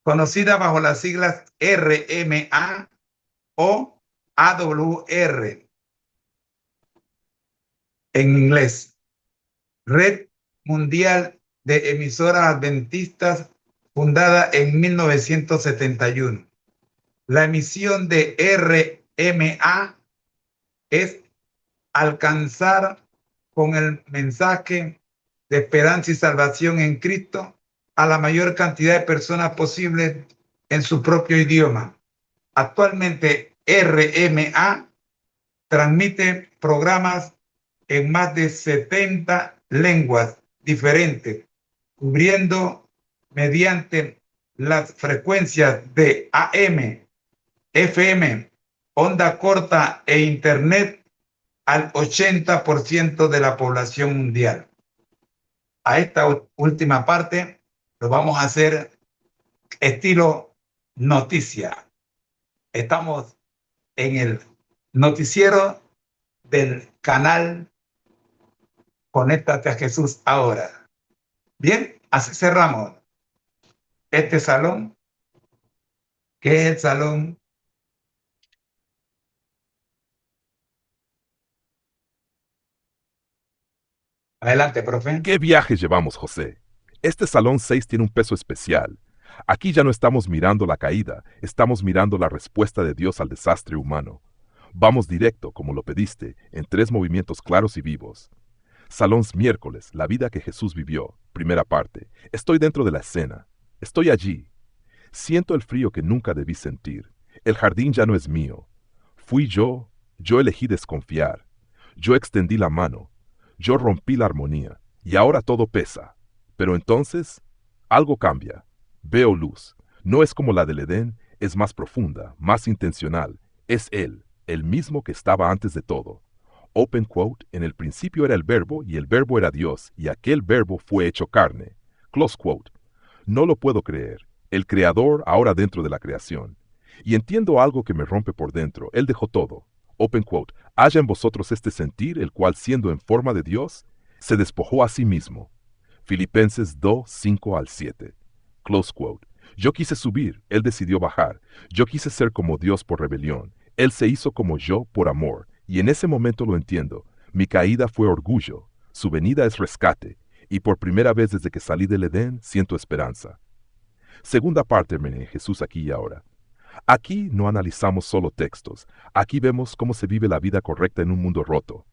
Conocida bajo las siglas RMA o AWR en inglés. Red Mundial de Emisoras Adventistas, fundada en 1971. La emisión de RMA es alcanzar con el mensaje de esperanza y salvación en Cristo a la mayor cantidad de personas posible en su propio idioma. Actualmente RMA transmite programas en más de 70 lenguas diferentes, cubriendo mediante las frecuencias de AM, FM, onda corta e Internet al 80% de la población mundial. A esta última parte lo vamos a hacer estilo noticia. Estamos en el noticiero del canal Conéctate a Jesús ahora. Bien, así cerramos este salón, que es el salón adelante, profe. ¿Qué viajes llevamos, José? Este Salón 6 tiene un peso especial. Aquí ya no estamos mirando la caída, estamos mirando la respuesta de Dios al desastre humano. Vamos directo, como lo pediste, en 3 movimientos claros y vivos. Salón miércoles, la vida que Jesús vivió, primera parte. Estoy dentro de la escena. Estoy allí. Siento el frío que nunca debí sentir. El jardín ya no es mío. Fui yo elegí desconfiar. Yo extendí la mano. Yo rompí la armonía. Y ahora todo pesa. Pero entonces, algo cambia. Veo luz. No es como la del Edén, es más profunda, más intencional. Es Él, el mismo que estaba antes de todo. Open quote, en el principio era el verbo y el verbo era Dios y aquel verbo fue hecho carne. Close quote. No lo puedo creer. El creador ahora dentro de la creación. Y entiendo algo que me rompe por dentro. Él dejó todo. Open quote. Haya en vosotros este sentir, el cual siendo en forma de Dios, se despojó a sí mismo. Filipenses 2, 5 al 7. Close quote. Yo quise subir, Él decidió bajar. Yo quise ser como Dios por rebelión. Él se hizo como yo por amor. Y en ese momento lo entiendo. Mi caída fue orgullo. Su venida es rescate. Y por primera vez desde que salí del Edén, siento esperanza. Segunda parte, hermano, Jesús aquí y ahora. Aquí no analizamos solo textos. Aquí vemos cómo se vive la vida correcta en un mundo roto.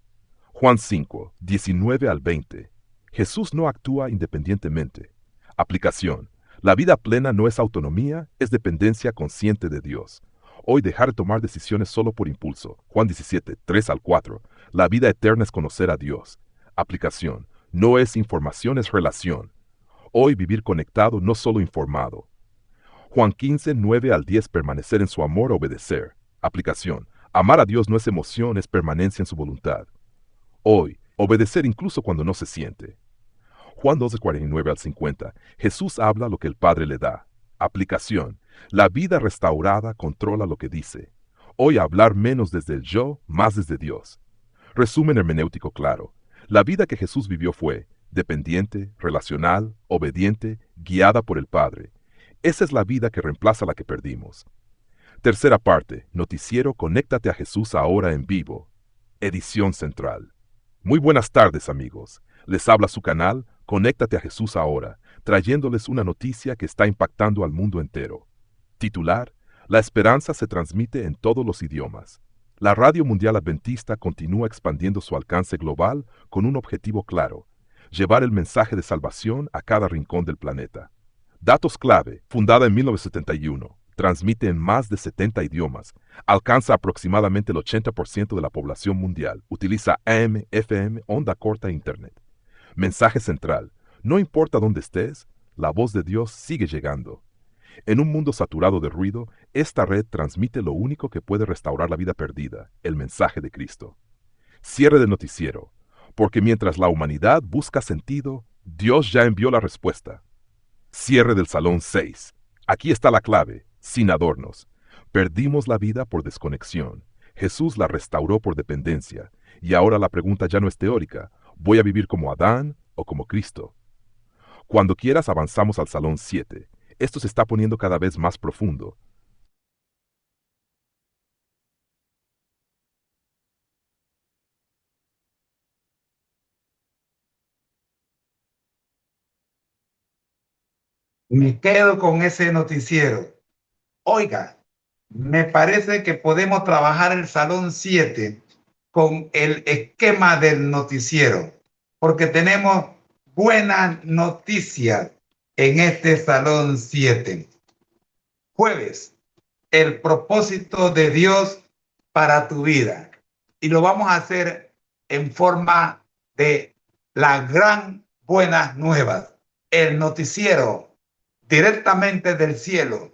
Juan 5, 19 al 20. Jesús no actúa independientemente. Aplicación. La vida plena no es autonomía, es dependencia consciente de Dios. Hoy dejar de tomar decisiones solo por impulso. Juan 17, 3 al 4. La vida eterna es conocer a Dios. Aplicación. No es información, es relación. Hoy vivir conectado, no solo informado. Juan 15, 9 al 10. Permanecer en su amor, obedecer. Aplicación. Amar a Dios no es emoción, es permanencia en su voluntad. Hoy, obedecer incluso cuando no se siente. Juan 12, 49 al 50. Jesús habla lo que el Padre le da. Aplicación. La vida restaurada controla lo que dice. Hoy hablar menos desde el yo, más desde Dios. Resumen hermenéutico claro. La vida que Jesús vivió fue dependiente, relacional, obediente, guiada por el Padre. Esa es la vida que reemplaza la que perdimos. Tercera parte, noticiero Conéctate a Jesús ahora en vivo. Edición central. Muy buenas tardes, amigos. Les habla su canal Conéctate a Jesús ahora, trayéndoles una noticia que está impactando al mundo entero. Titular: La esperanza se transmite en todos los idiomas. La Radio Mundial Adventista continúa expandiendo su alcance global con un objetivo claro: llevar el mensaje de salvación a cada rincón del planeta. Datos clave: fundada en 1971, transmite en más de 70 idiomas, alcanza aproximadamente el 80% de la población mundial, utiliza AM, FM, onda corta e Internet. Mensaje central: no importa dónde estés, la voz de Dios sigue llegando. En un mundo saturado de ruido, esta red transmite lo único que puede restaurar la vida perdida, el mensaje de Cristo. Cierre del noticiero, porque mientras la humanidad busca sentido, Dios ya envió la respuesta. Cierre del Salón 6. Aquí está la clave, sin adornos. Perdimos la vida por desconexión. Jesús la restauró por dependencia. Y ahora la pregunta ya no es teórica. ¿Voy a vivir como Adán o como Cristo? Cuando quieras avanzamos al Salón 7. Esto se está poniendo cada vez más profundo. Me quedo con ese noticiero. Oiga, me parece que podemos trabajar el Salón 7 con el esquema del noticiero, porque tenemos buenas noticias en este Salón 7. Jueves, el propósito de Dios para tu vida. Y lo vamos a hacer en forma de las gran buenas nuevas. El noticiero directamente del cielo.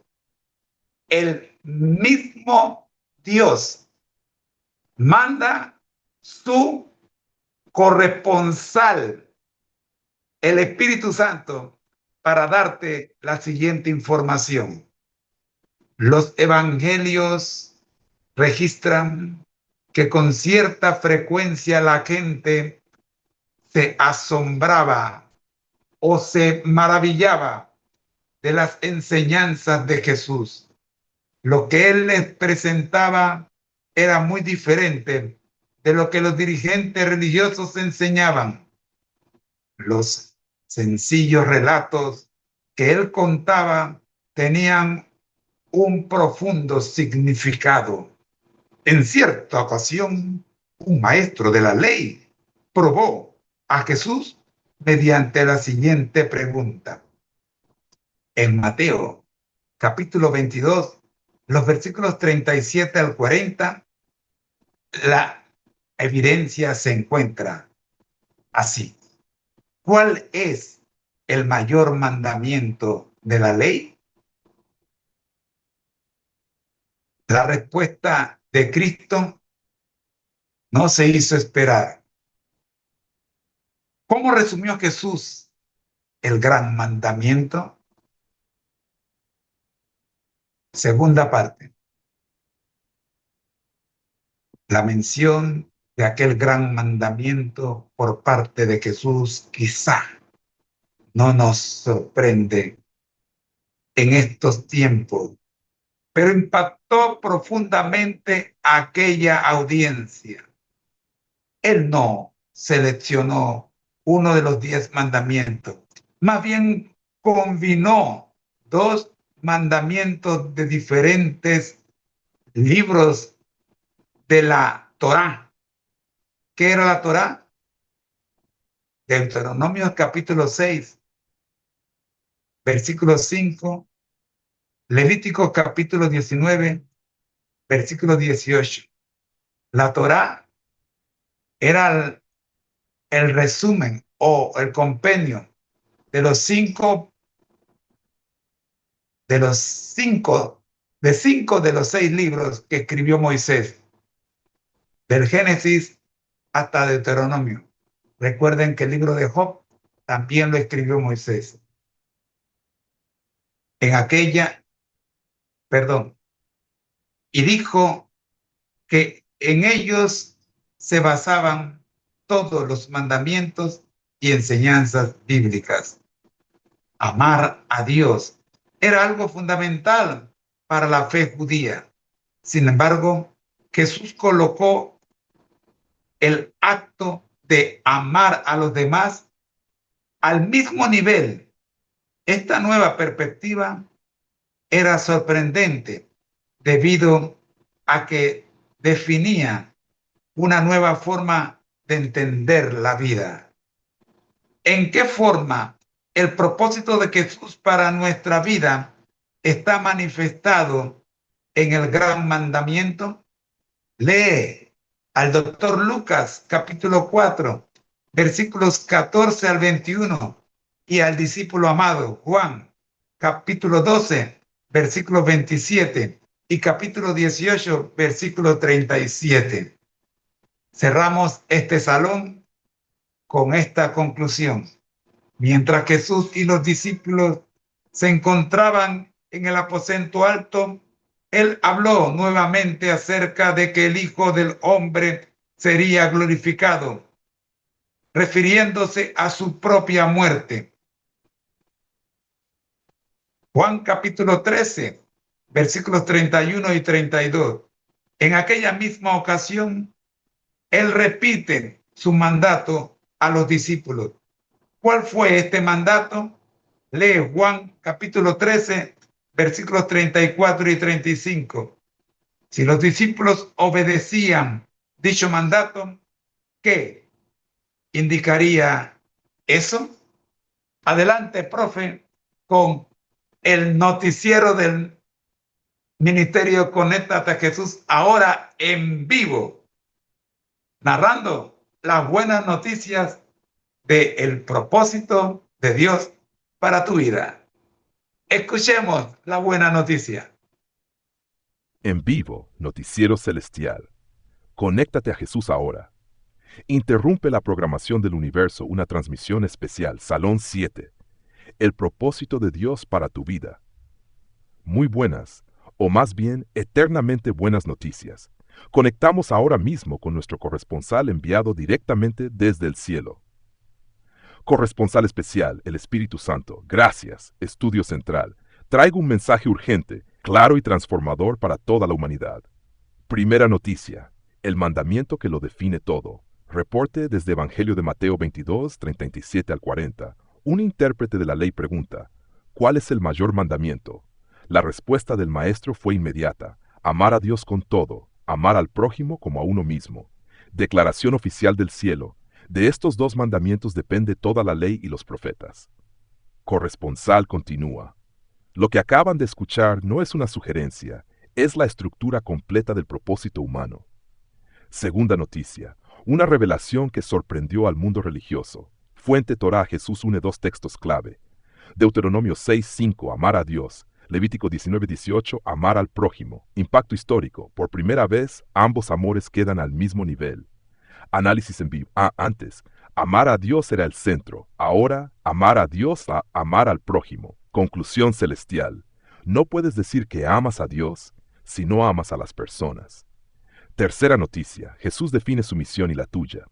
El mismo Dios manda su corresponsal, el Espíritu Santo, para darte la siguiente información. Los evangelios registran que con cierta frecuencia la gente se asombraba o se maravillaba de las enseñanzas de Jesús. Lo que él les presentaba era muy diferente de lo que los dirigentes religiosos enseñaban. Los sencillos relatos que él contaba tenían un profundo significado. En cierta ocasión, un maestro de la ley probó a Jesús mediante la siguiente pregunta. En Mateo, capítulo 22, los versículos 37 al 40, la evidencia se encuentra así. ¿Cuál es el mayor mandamiento de la ley? La respuesta de Cristo no se hizo esperar. ¿Cómo resumió Jesús el gran mandamiento? Segunda parte. La mención de aquel gran mandamiento por parte de Jesús quizá no nos sorprende en estos tiempos, pero impactó profundamente a aquella audiencia. Él no seleccionó uno de los 10 mandamientos, más bien combinó 2 mandamientos de diferentes libros de la Torá. ¿Qué era la Torá? Deuteronomio capítulo 6, versículo 5, Levítico capítulo 19, versículo 18. La Torá era el resumen o el compendio de los cinco de los 6 libros que escribió Moisés, del Génesis hasta Deuteronomio. Recuerden que el libro de Job también lo escribió Moisés. Y dijo que en ellos se basaban todos los mandamientos y enseñanzas bíblicas. Amar a Dios era algo fundamental para la fe judía. Sin embargo, Jesús colocó el acto de amar a los demás al mismo nivel. Esta nueva perspectiva era sorprendente debido a que definía una nueva forma de entender la vida. ¿En qué forma el propósito de Jesús para nuestra vida está manifestado en el gran mandamiento? Lee al doctor Lucas, capítulo 4, versículos 14 al 21, y al discípulo amado Juan, capítulo 12, versículo 27, y capítulo 18, versículo 37. Cerramos este salón con esta conclusión. Mientras Jesús y los discípulos se encontraban en el aposento alto, Él habló nuevamente acerca de que el Hijo del Hombre sería glorificado, refiriéndose a su propia muerte. Juan capítulo 13, versículos 31 y 32. En aquella misma ocasión, Él repite su mandato a los discípulos. ¿Cuál fue este mandato? Lee Juan capítulo 13, versículos 34 y 35. Si los discípulos obedecían dicho mandato, ¿qué indicaría eso? Adelante, profe, con el noticiero del Ministerio Conéctate a Jesús, ahora en vivo, narrando las buenas noticias del propósito de Dios para tu vida. Escuchemos la buena noticia. En vivo, Noticiero Celestial. Conéctate a Jesús ahora. Interrumpe la programación del universo una transmisión especial, Salón 7. El propósito de Dios para tu vida. Muy buenas, o más bien eternamente buenas noticias. Conectamos ahora mismo con nuestro corresponsal enviado directamente desde el cielo. Corresponsal especial, el Espíritu Santo. Gracias, Estudio Central. Traigo un mensaje urgente, claro y transformador para toda la humanidad. Primera noticia, el mandamiento que lo define todo. Reporte desde Evangelio de Mateo 22, 37 al 40. Un intérprete de la ley pregunta, ¿cuál es el mayor mandamiento? La respuesta del maestro fue inmediata, amar a Dios con todo, amar al prójimo como a uno mismo. Declaración oficial del cielo, de estos 2 mandamientos depende toda la ley y los profetas. Corresponsal continúa. Lo que acaban de escuchar no es una sugerencia, es la estructura completa del propósito humano. Segunda noticia, una revelación que sorprendió al mundo religioso. Fuente Torá, Jesús une 2 textos clave. Deuteronomio 6:5, amar a Dios. Levítico 19:18, amar al prójimo. Impacto histórico, por primera vez, ambos amores quedan al mismo nivel. Análisis en vivo. Antes, amar a Dios era el centro. Ahora, amar a Dios a amar al prójimo. Conclusión celestial. No puedes decir que amas a Dios si no amas a las personas. Tercera noticia. Jesús define su misión y la tuya.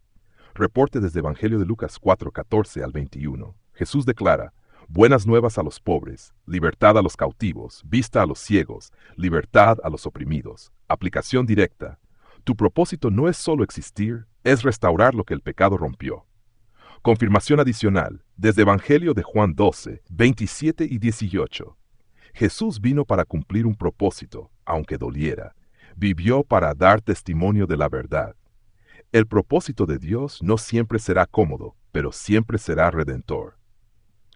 Reporte desde Evangelio de Lucas 4:14 al 21. Jesús declara, Buenas nuevas a los pobres, libertad a los cautivos, vista a los ciegos, libertad a los oprimidos. Aplicación directa. Tu propósito no es solo existir, es restaurar lo que el pecado rompió. Confirmación adicional, desde Evangelio de Juan 12, 27 y 18. Jesús vino para cumplir un propósito, aunque doliera. Vivió para dar testimonio de la verdad. El propósito de Dios no siempre será cómodo, pero siempre será redentor.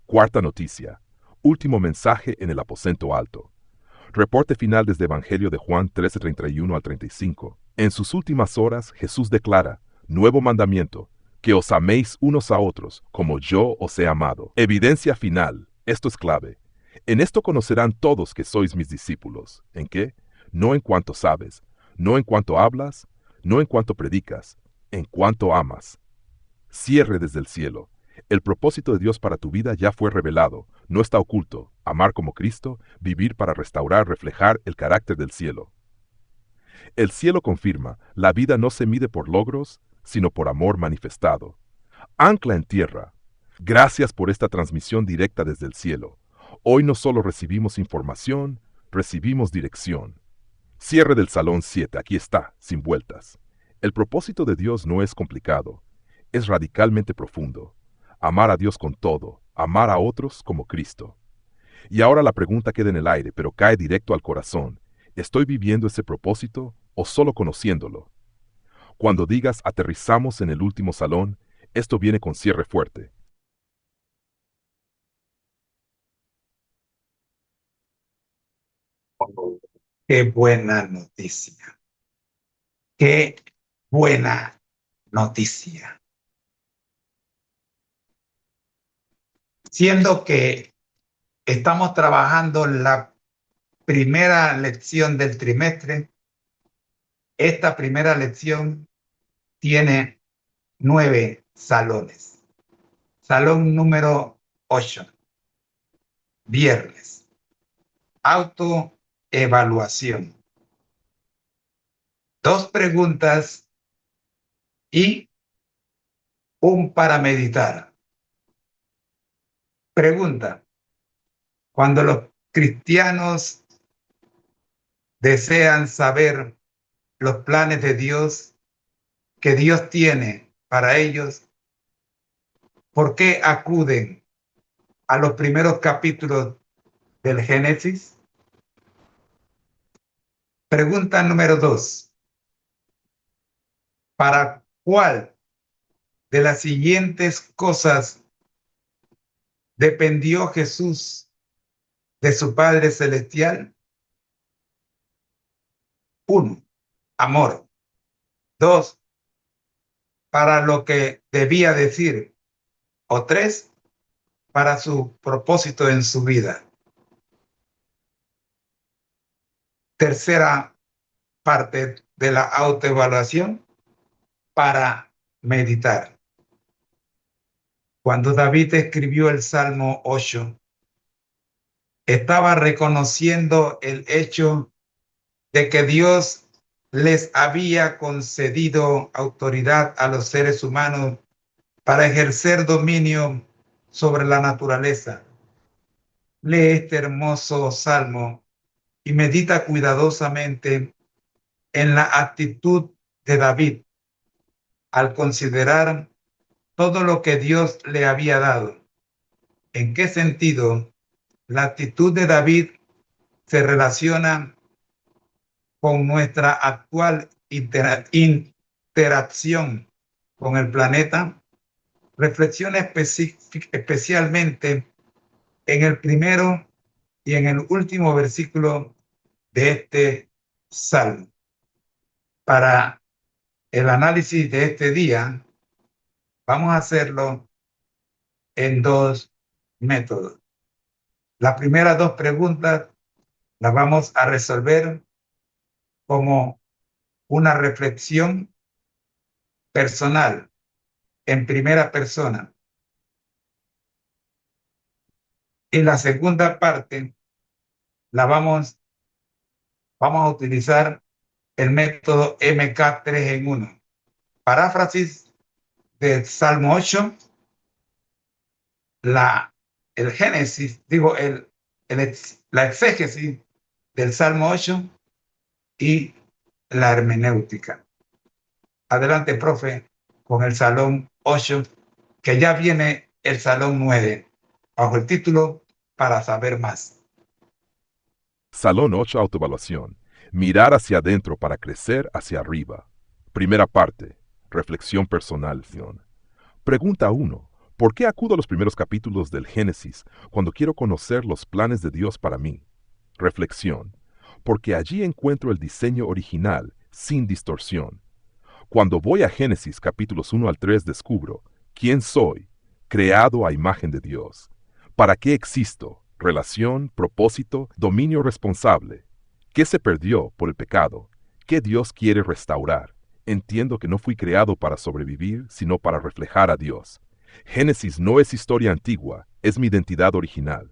Cuarta noticia. Último mensaje en el aposento alto. Reporte final desde Evangelio de Juan 13:31 al 35. En sus últimas horas Jesús declara, nuevo mandamiento, que os améis unos a otros, como yo os he amado. Evidencia final. Esto es clave. En esto conocerán todos que sois mis discípulos. ¿En qué? No en cuanto sabes, no en cuanto hablas, no en cuanto predicas, en cuanto amas. Cierre desde el cielo. El propósito de Dios para tu vida ya fue revelado, no está oculto. Amar como Cristo, vivir para restaurar, reflejar el carácter del cielo. El cielo confirma, la vida no se mide por logros, sino por amor manifestado. Ancla en tierra. Gracias por esta transmisión directa desde el cielo. Hoy no solo recibimos información, recibimos dirección. Cierre del salón 7, aquí está, sin vueltas. El propósito de Dios no es complicado, es radicalmente profundo. Amar a Dios con todo, amar a otros como Cristo. Y ahora la pregunta queda en el aire, pero cae directo al corazón. ¿Estoy viviendo ese propósito o solo conociéndolo? Cuando digas aterrizamos en el último salón, esto viene con cierre fuerte. Oh, qué buena noticia. Qué buena noticia. Siendo que estamos trabajando la primera lección del trimestre, esta primera lección tiene 9 salones. Salón número 8. Viernes. Autoevaluación. 2 preguntas y un para meditar. Pregunta. Cuando los cristianos desean saber los planes de Dios que Dios tiene para ellos, ¿por qué acuden a los primeros capítulos del Génesis? Pregunta número 2. ¿Para cuál de las siguientes cosas dependió Jesús de su Padre Celestial? 1. Amor. 2. Para lo que debía decir. O 3. Para su propósito en su vida. Tercera parte de la autoevaluación, para meditar. Cuando David escribió el Salmo 8, estaba reconociendo el hecho de que Dios les había concedido autoridad a los seres humanos para ejercer dominio sobre la naturaleza. Lee este hermoso salmo y medita cuidadosamente en la actitud de David al considerar todo lo que Dios le había dado. ¿En qué sentido la actitud de David se relaciona con nuestra actual interacción con el planeta? Reflexiona especialmente en el primero y en el último versículo de este salmo. Para el análisis de este día, vamos a hacerlo en 2 métodos. Las primeras 2 preguntas las vamos a resolver como una reflexión personal en primera persona. Y la segunda parte la vamos a utilizar el método MK3 en 1. Paráfrasis del Salmo 8, la el Génesis, digo, la exégesis del Salmo 8 y la hermenéutica. Adelante, profe, con el Salón 8, que ya viene el Salón 9, bajo el título Para saber más. Salón 8, autoevaluación. Mirar hacia adentro para crecer hacia arriba. Primera parte. Reflexión personal. Pregunta 1. ¿Por qué acudo a los primeros capítulos del Génesis cuando quiero conocer los planes de Dios para mí? Reflexión. Porque allí encuentro el diseño original, sin distorsión. Cuando voy a Génesis capítulos 1 al 3 descubro quién soy, creado a imagen de Dios. ¿Para qué existo? Relación, propósito, dominio responsable. ¿Qué se perdió por el pecado? ¿Qué Dios quiere restaurar? Entiendo que no fui creado para sobrevivir, sino para reflejar a Dios. Génesis no es historia antigua, es mi identidad original.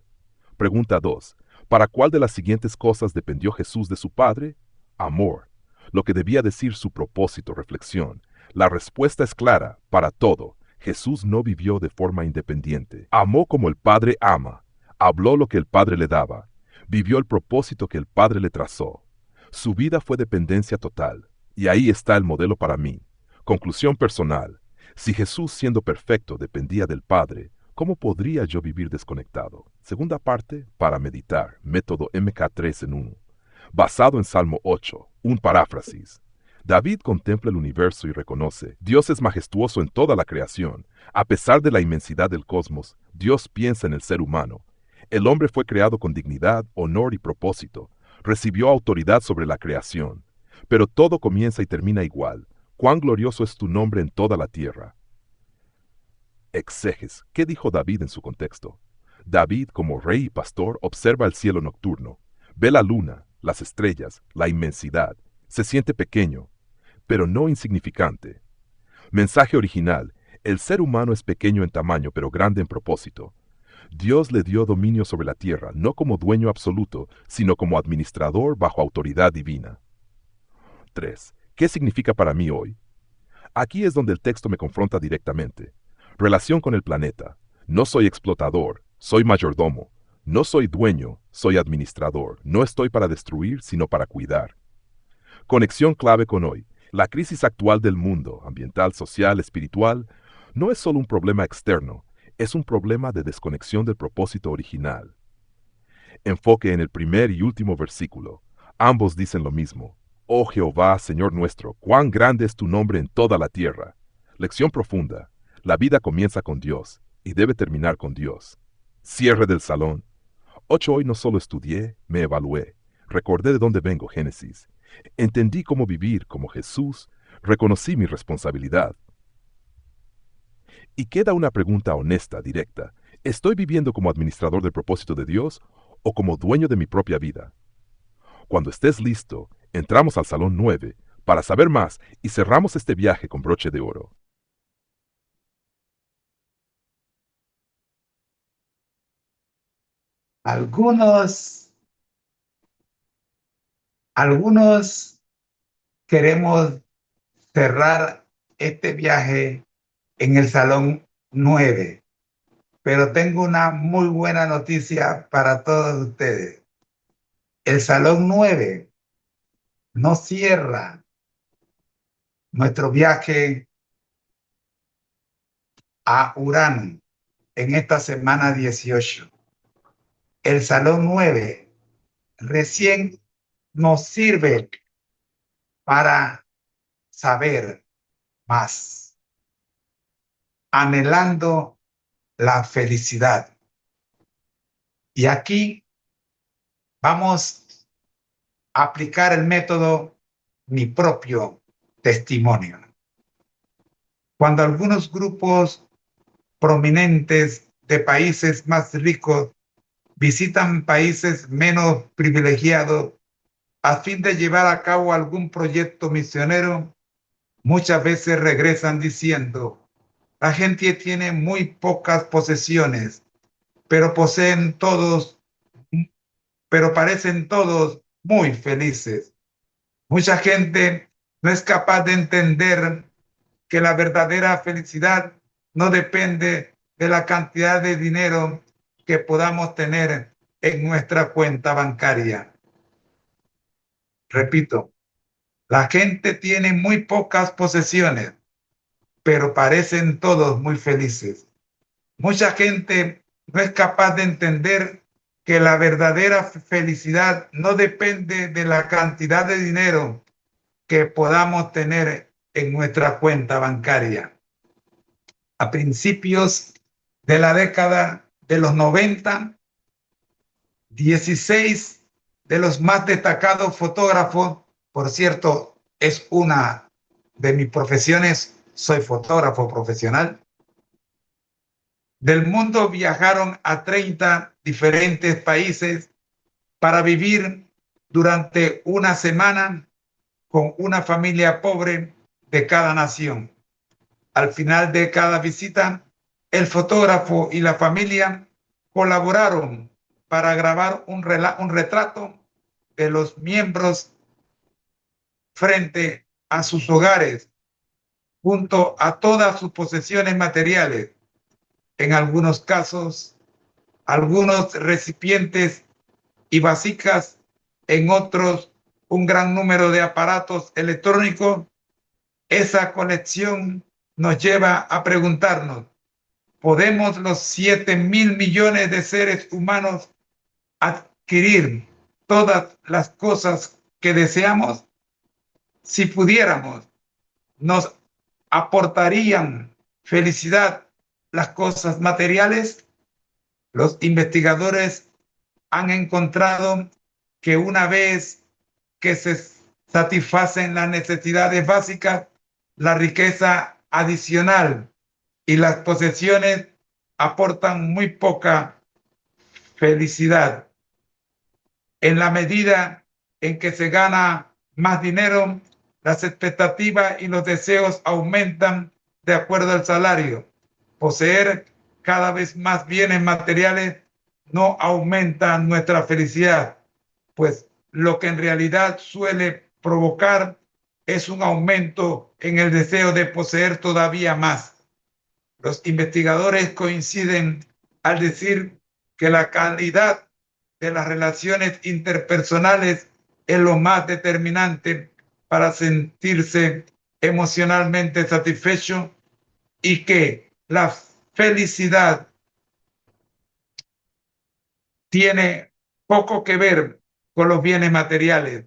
Pregunta 2. ¿Para cuál de las siguientes cosas dependió Jesús de su Padre? Amor. Lo que debía decir su propósito, reflexión. La respuesta es clara, para todo. Jesús no vivió de forma independiente. Amó como el Padre ama. Habló lo que el Padre le daba. Vivió el propósito que el Padre le trazó. Su vida fue dependencia total. Y ahí está el modelo para mí. Conclusión personal. Si Jesús, siendo perfecto, dependía del Padre, ¿cómo podría yo vivir desconectado? Segunda parte, para meditar. Método MK3 en 1. Basado en Salmo 8, un paráfrasis. David contempla el universo y reconoce, Dios es majestuoso en toda la creación. A pesar de la inmensidad del cosmos, Dios piensa en el ser humano. El hombre fue creado con dignidad, honor y propósito. Recibió autoridad sobre la creación. Pero todo comienza y termina igual. Cuán glorioso es tu nombre en toda la tierra. Exeges. ¿Qué dijo David en su contexto? David, como rey y pastor, observa el cielo nocturno. Ve la luna, las estrellas, la inmensidad. Se siente pequeño, pero no insignificante. Mensaje original. El ser humano es pequeño en tamaño, pero grande en propósito. Dios le dio dominio sobre la tierra, no como dueño absoluto, sino como administrador bajo autoridad divina. 3. ¿Qué significa para mí hoy? Aquí es donde el texto me confronta directamente. Relación con el planeta. No soy explotador, soy mayordomo. No soy dueño, soy administrador. No estoy para destruir, sino para cuidar. Conexión clave con hoy. La crisis actual del mundo, ambiental, social, espiritual, no es solo un problema externo, es un problema de desconexión del propósito original. Enfoque en el primer y último versículo. Ambos dicen lo mismo. Oh Jehová, Señor nuestro, cuán grande es tu nombre en toda la tierra. Lección profunda. La vida comienza con Dios y debe terminar con Dios. Cierre del salón. 8. Hoy no solo estudié, me evalué. Recordé de dónde vengo, Génesis. Entendí cómo vivir como Jesús. Reconocí mi responsabilidad. Y queda una pregunta honesta, directa. ¿Estoy viviendo como administrador del propósito de Dios o como dueño de mi propia vida? Cuando estés listo, entramos al Salón 9 para saber más y cerramos este viaje con broche de oro. Algunos queremos cerrar este viaje en el Salón 9, pero tengo una muy buena noticia para todos ustedes. El Salón 9 no cierra nuestro viaje a Urano en esta semana 18. El Salón 9 recién nos sirve para saber más, anhelando la felicidad. Y aquí vamos a aplicar el método mi propio testimonio. Cuando algunos grupos prominentes de países más ricos visitan países menos privilegiados a fin de llevar a cabo algún proyecto misionero, muchas veces regresan diciendo, la gente tiene muy pocas posesiones, pero parecen todos muy felices. Mucha gente no es capaz de entender que la verdadera felicidad no depende de la cantidad de dinero que podamos tener en nuestra cuenta bancaria. Repito, la gente tiene muy pocas posesiones, pero parecen todos muy felices. Mucha gente no es capaz de entender que la verdadera felicidad no depende de la cantidad de dinero que podamos tener en nuestra cuenta bancaria. A principios de la década de los 90, 16 de los más destacados fotógrafos, por cierto, es una de mis profesiones, soy fotógrafo profesional, del mundo viajaron a 30 diferentes países para vivir durante una semana con una familia pobre de cada nación. Al final de cada visita, el fotógrafo y la familia colaboraron para grabar un retrato de los miembros frente a sus hogares, junto a todas sus posesiones materiales. En algunos casos, algunos recipientes y vasijas, en otros, un gran número de aparatos electrónicos. Esa colección nos lleva a preguntarnos, ¿podemos los 7.000 millones de seres humanos adquirir todas las cosas que deseamos? Si pudiéramos, ¿nos aportarían felicidad las cosas materiales? Los investigadores han encontrado que una vez que se satisfacen las necesidades básicas, la riqueza adicional y las posesiones aportan muy poca felicidad. En la medida en que se gana más dinero, las expectativas y los deseos aumentan de acuerdo al salario. Poseer cada vez más bienes materiales no aumenta nuestra felicidad, pues lo que en realidad suele provocar es un aumento en el deseo de poseer todavía más. Los investigadores coinciden al decir que la calidad de las relaciones interpersonales es lo más determinante para sentirse emocionalmente satisfecho y que la felicidad tiene poco que ver con los bienes materiales.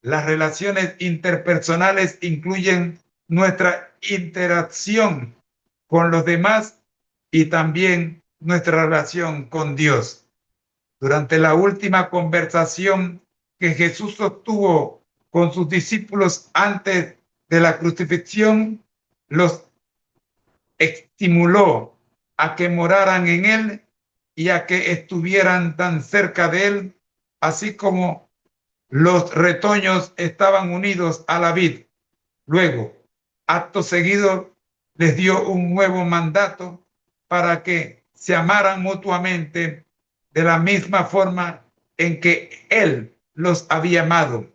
Las relaciones interpersonales incluyen nuestra interacción con los demás y también nuestra relación con Dios. Durante la última conversación que Jesús sostuvo con sus discípulos antes de la crucifixión, los estimuló a que moraran en él y a que estuvieran tan cerca de él, así como los retoños estaban unidos a la vid. Luego, acto seguido, les dio un nuevo mandato para que se amaran mutuamente de la misma forma en que Él los había amado.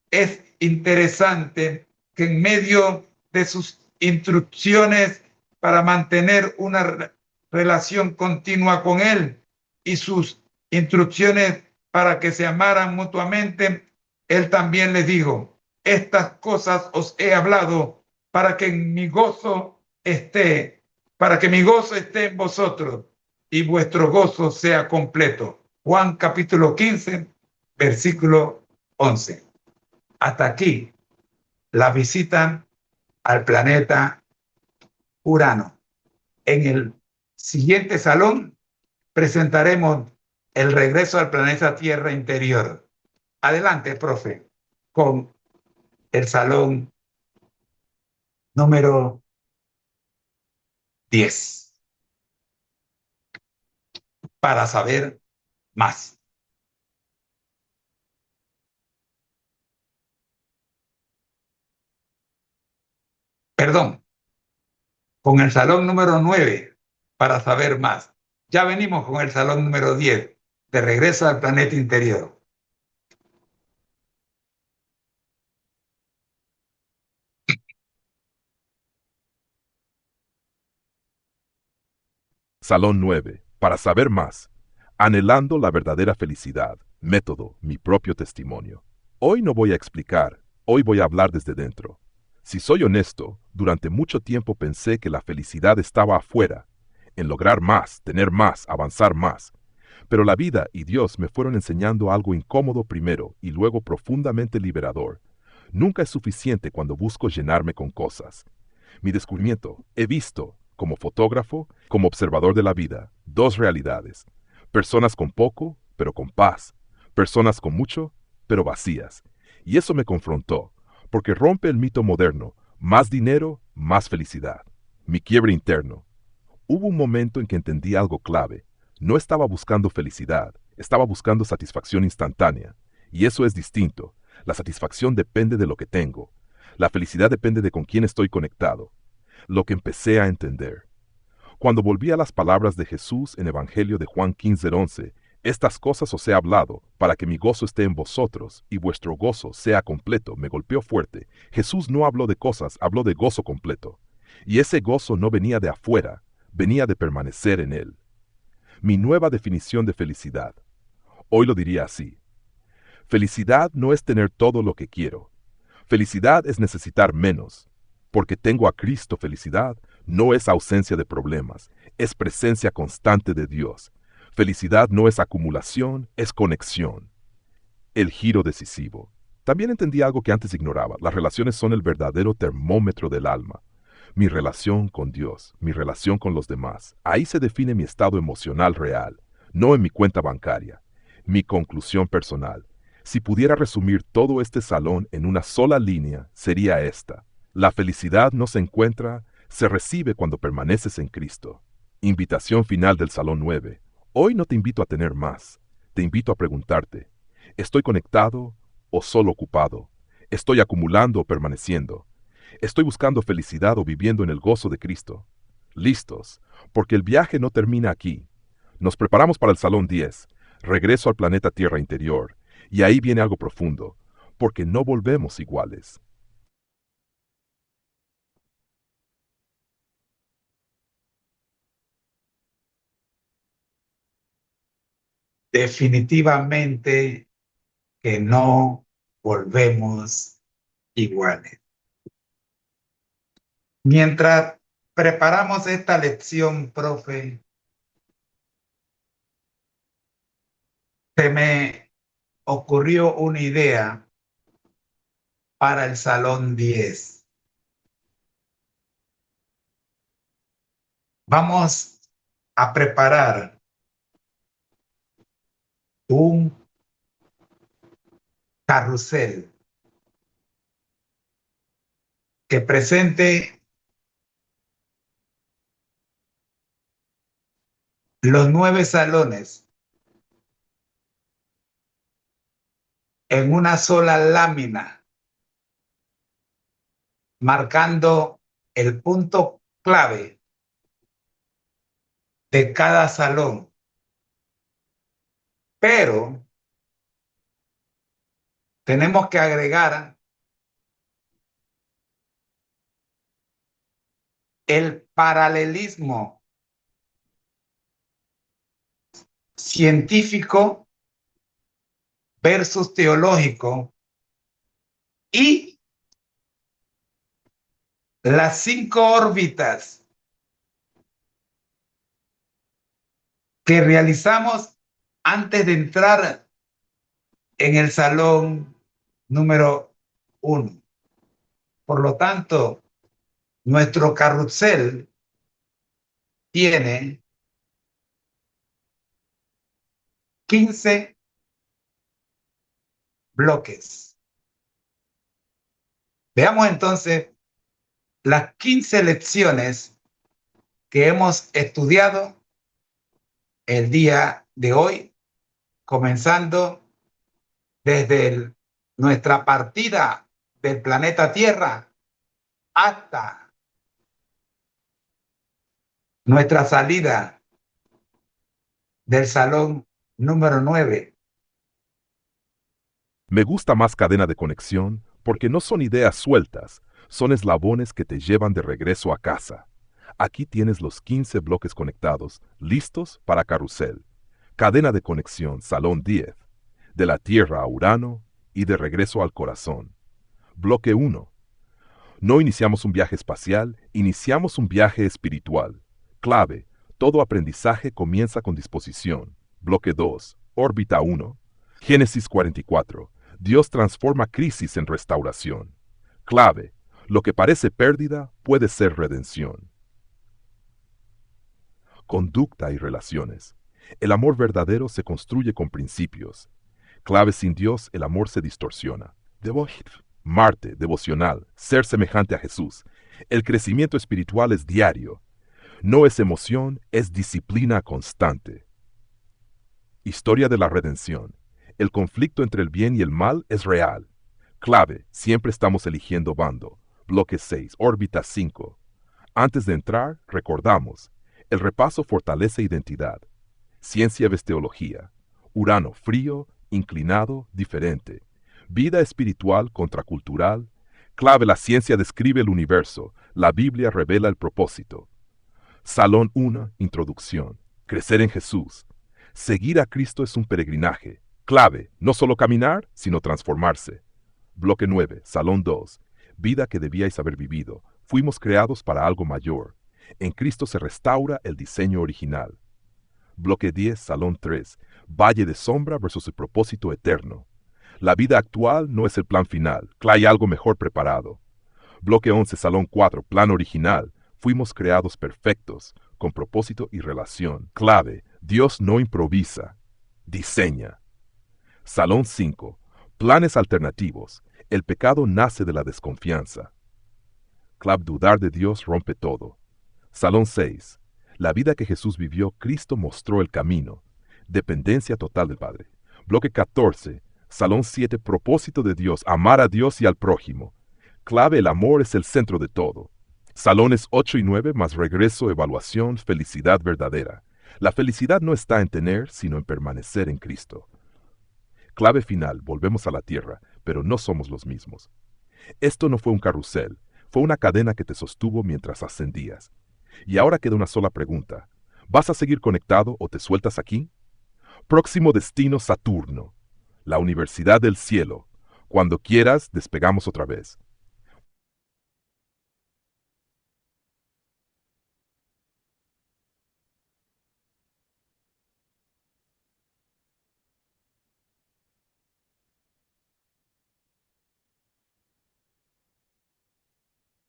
Es interesante que en medio de sus instrucciones para mantener una relación continua con Él y sus instrucciones para que se amaran mutuamente, Él también les dijo, estas cosas os he hablado para que mi gozo esté, para que mi gozo esté en vosotros y vuestro gozo sea completo. Juan capítulo 15, versículo 11. Hasta aquí la visita al planeta Urano. En el siguiente salón presentaremos el regreso al planeta Tierra interior. Adelante, profe, con el salón número 10 para saber más. Perdón, con el salón número 9 para saber más. Ya venimos con el salón número 10 de regreso al planeta interior. Salón 9. para saber más, anhelando la verdadera felicidad. Método, mi propio testimonio. Hoy no voy a explicar, hoy voy a hablar desde dentro. Si soy honesto, durante mucho tiempo pensé que la felicidad estaba afuera, en lograr más, tener más, avanzar más. Pero la vida y Dios me fueron enseñando algo incómodo primero y luego profundamente liberador. Nunca es suficiente cuando busco llenarme con cosas. Mi descubrimiento, he visto, como fotógrafo, como observador de la vida, dos realidades. Personas con poco, pero con paz. Personas con mucho, pero vacías. Y eso me confrontó, porque rompe el mito moderno, más dinero, más felicidad. Mi quiebre interno. Hubo un momento en que entendí algo clave. No estaba buscando felicidad, estaba buscando satisfacción instantánea. Y eso es distinto. La satisfacción depende de lo que tengo. La felicidad depende de con quién estoy conectado. Lo que empecé a entender. Cuando volví a las palabras de Jesús en Evangelio de Juan 15:11, estas cosas os he hablado, para que mi gozo esté en vosotros, y vuestro gozo sea completo, me golpeó fuerte. Jesús no habló de cosas, habló de gozo completo. Y ese gozo no venía de afuera, venía de permanecer en Él. Mi nueva definición de felicidad. Hoy lo diría así. Felicidad no es tener todo lo que quiero. Felicidad es necesitar menos. Porque tengo a Cristo. Felicidad no es ausencia de problemas, es presencia constante de Dios. Felicidad no es acumulación, es conexión. El giro decisivo. También entendí algo que antes ignoraba. Las relaciones son el verdadero termómetro del alma. Mi relación con Dios, mi relación con los demás. Ahí se define mi estado emocional real, no en mi cuenta bancaria. Mi conclusión personal. Si pudiera resumir todo este salón en una sola línea, sería esta. La felicidad no se encuentra, se recibe cuando permaneces en Cristo. Invitación final del Salón 9. Hoy no te invito a tener más. Te invito a preguntarte, ¿estoy conectado o solo ocupado? ¿Estoy acumulando o permaneciendo? ¿Estoy buscando felicidad o viviendo en el gozo de Cristo? Listos, porque el viaje no termina aquí. Nos preparamos para el Salón 10, regreso al planeta Tierra interior, y ahí viene algo profundo, porque no volvemos iguales. Definitivamente que no volvemos iguales. Mientras preparamos esta lección, profe, se me ocurrió una idea para el Salón 10. Vamos a preparar un carrusel que presente los 9 salones en una sola lámina, marcando el punto clave de cada salón. Pero tenemos que agregar el paralelismo científico versus teológico y las 5 órbitas que realizamos antes de entrar en el salón número 1. Por lo tanto, nuestro carrusel tiene 15 bloques. Veamos entonces las 15 lecciones que hemos estudiado el día de hoy, comenzando desde nuestra partida del planeta Tierra hasta nuestra salida del salón número 9. Me gusta más cadena de conexión porque no son ideas sueltas, son eslabones que te llevan de regreso a casa. Aquí tienes los 15 bloques conectados, listos para carrusel. Cadena de conexión, Salón 10. De la Tierra a Urano y de regreso al corazón. Bloque 1. No iniciamos un viaje espacial, iniciamos un viaje espiritual. Clave. Todo aprendizaje comienza con disposición. Bloque 2. Órbita 1. Génesis 44. Dios transforma crisis en restauración. Clave. Lo que parece pérdida puede ser redención. Conducta y relaciones. El amor verdadero se construye con principios. Clave: sin Dios, el amor se distorsiona. Marte, devocional, ser semejante a Jesús. El crecimiento espiritual es diario. No es emoción, es disciplina constante. Historia de la redención. El conflicto entre el bien y el mal es real. Clave: siempre estamos eligiendo bando. Bloque 6, órbita 5. Antes de entrar, recordamos. El repaso fortalece identidad. Ciencia ves teología. Urano, frío, inclinado, diferente. Vida espiritual, contracultural. Clave: la ciencia describe el universo. La Biblia revela el propósito. Salón 1, introducción. Crecer en Jesús. Seguir a Cristo es un peregrinaje. Clave: no solo caminar, sino transformarse. Bloque 9, Salón 2. Vida que debíais haber vivido. Fuimos creados para algo mayor. En Cristo se restaura el diseño original. Bloque 10, Salón 3. Valle de sombra versus el propósito eterno. La vida actual no es el plan final. Hay algo mejor preparado. Bloque 11, Salón 4. Plan original. Fuimos creados perfectos, con propósito y relación. Clave: Dios no improvisa, diseña. Salón 5. Planes alternativos. El pecado nace de la desconfianza. Clave: dudar de Dios rompe todo. Salón 6. La vida que Jesús vivió, Cristo mostró el camino. Dependencia total del Padre. Bloque 14. Salón 7. Propósito de Dios, amar a Dios y al prójimo. Clave: el amor es el centro de todo. Salones 8 y 9 más regreso, evaluación, felicidad verdadera. La felicidad no está en tener, sino en permanecer en Cristo. Clave final: volvemos a la tierra, pero no somos los mismos. Esto no fue un carrusel, fue una cadena que te sostuvo mientras ascendías. Y ahora queda una sola pregunta. ¿Vas a seguir conectado o te sueltas aquí? Próximo destino: Saturno, la Universidad del Cielo. Cuando quieras, despegamos otra vez.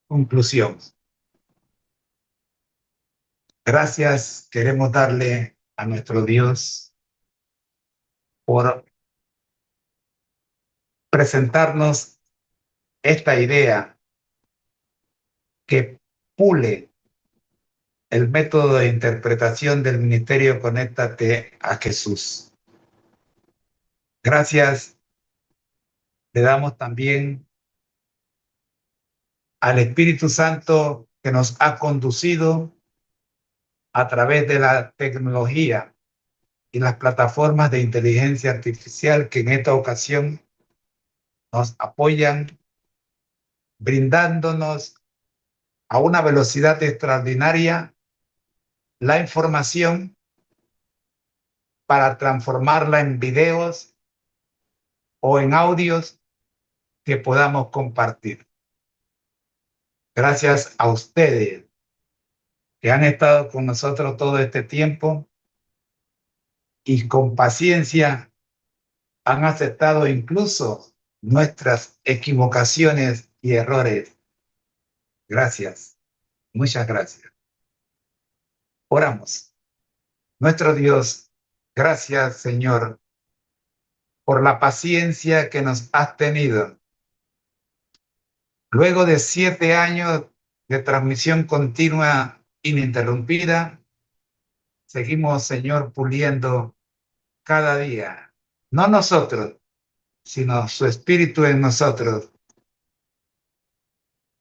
Conclusión. Gracias queremos darle a nuestro Dios por presentarnos esta idea que pule el método de interpretación del ministerio Conéctate a Jesús. Gracias le damos también al Espíritu Santo que nos ha conducido a través de la tecnología y las plataformas de inteligencia artificial que en esta ocasión nos apoyan, brindándonos a una velocidad extraordinaria la información para transformarla en videos o en audios que podamos compartir. Gracias a ustedes que han estado con nosotros todo este tiempo y con paciencia han aceptado incluso nuestras equivocaciones y errores. Gracias, muchas gracias. Oramos. Nuestro Dios, gracias, Señor, por la paciencia que nos has tenido. Luego de 7 años de transmisión continua ininterrumpida, seguimos, Señor, puliendo cada día. No nosotros, sino su Espíritu en nosotros.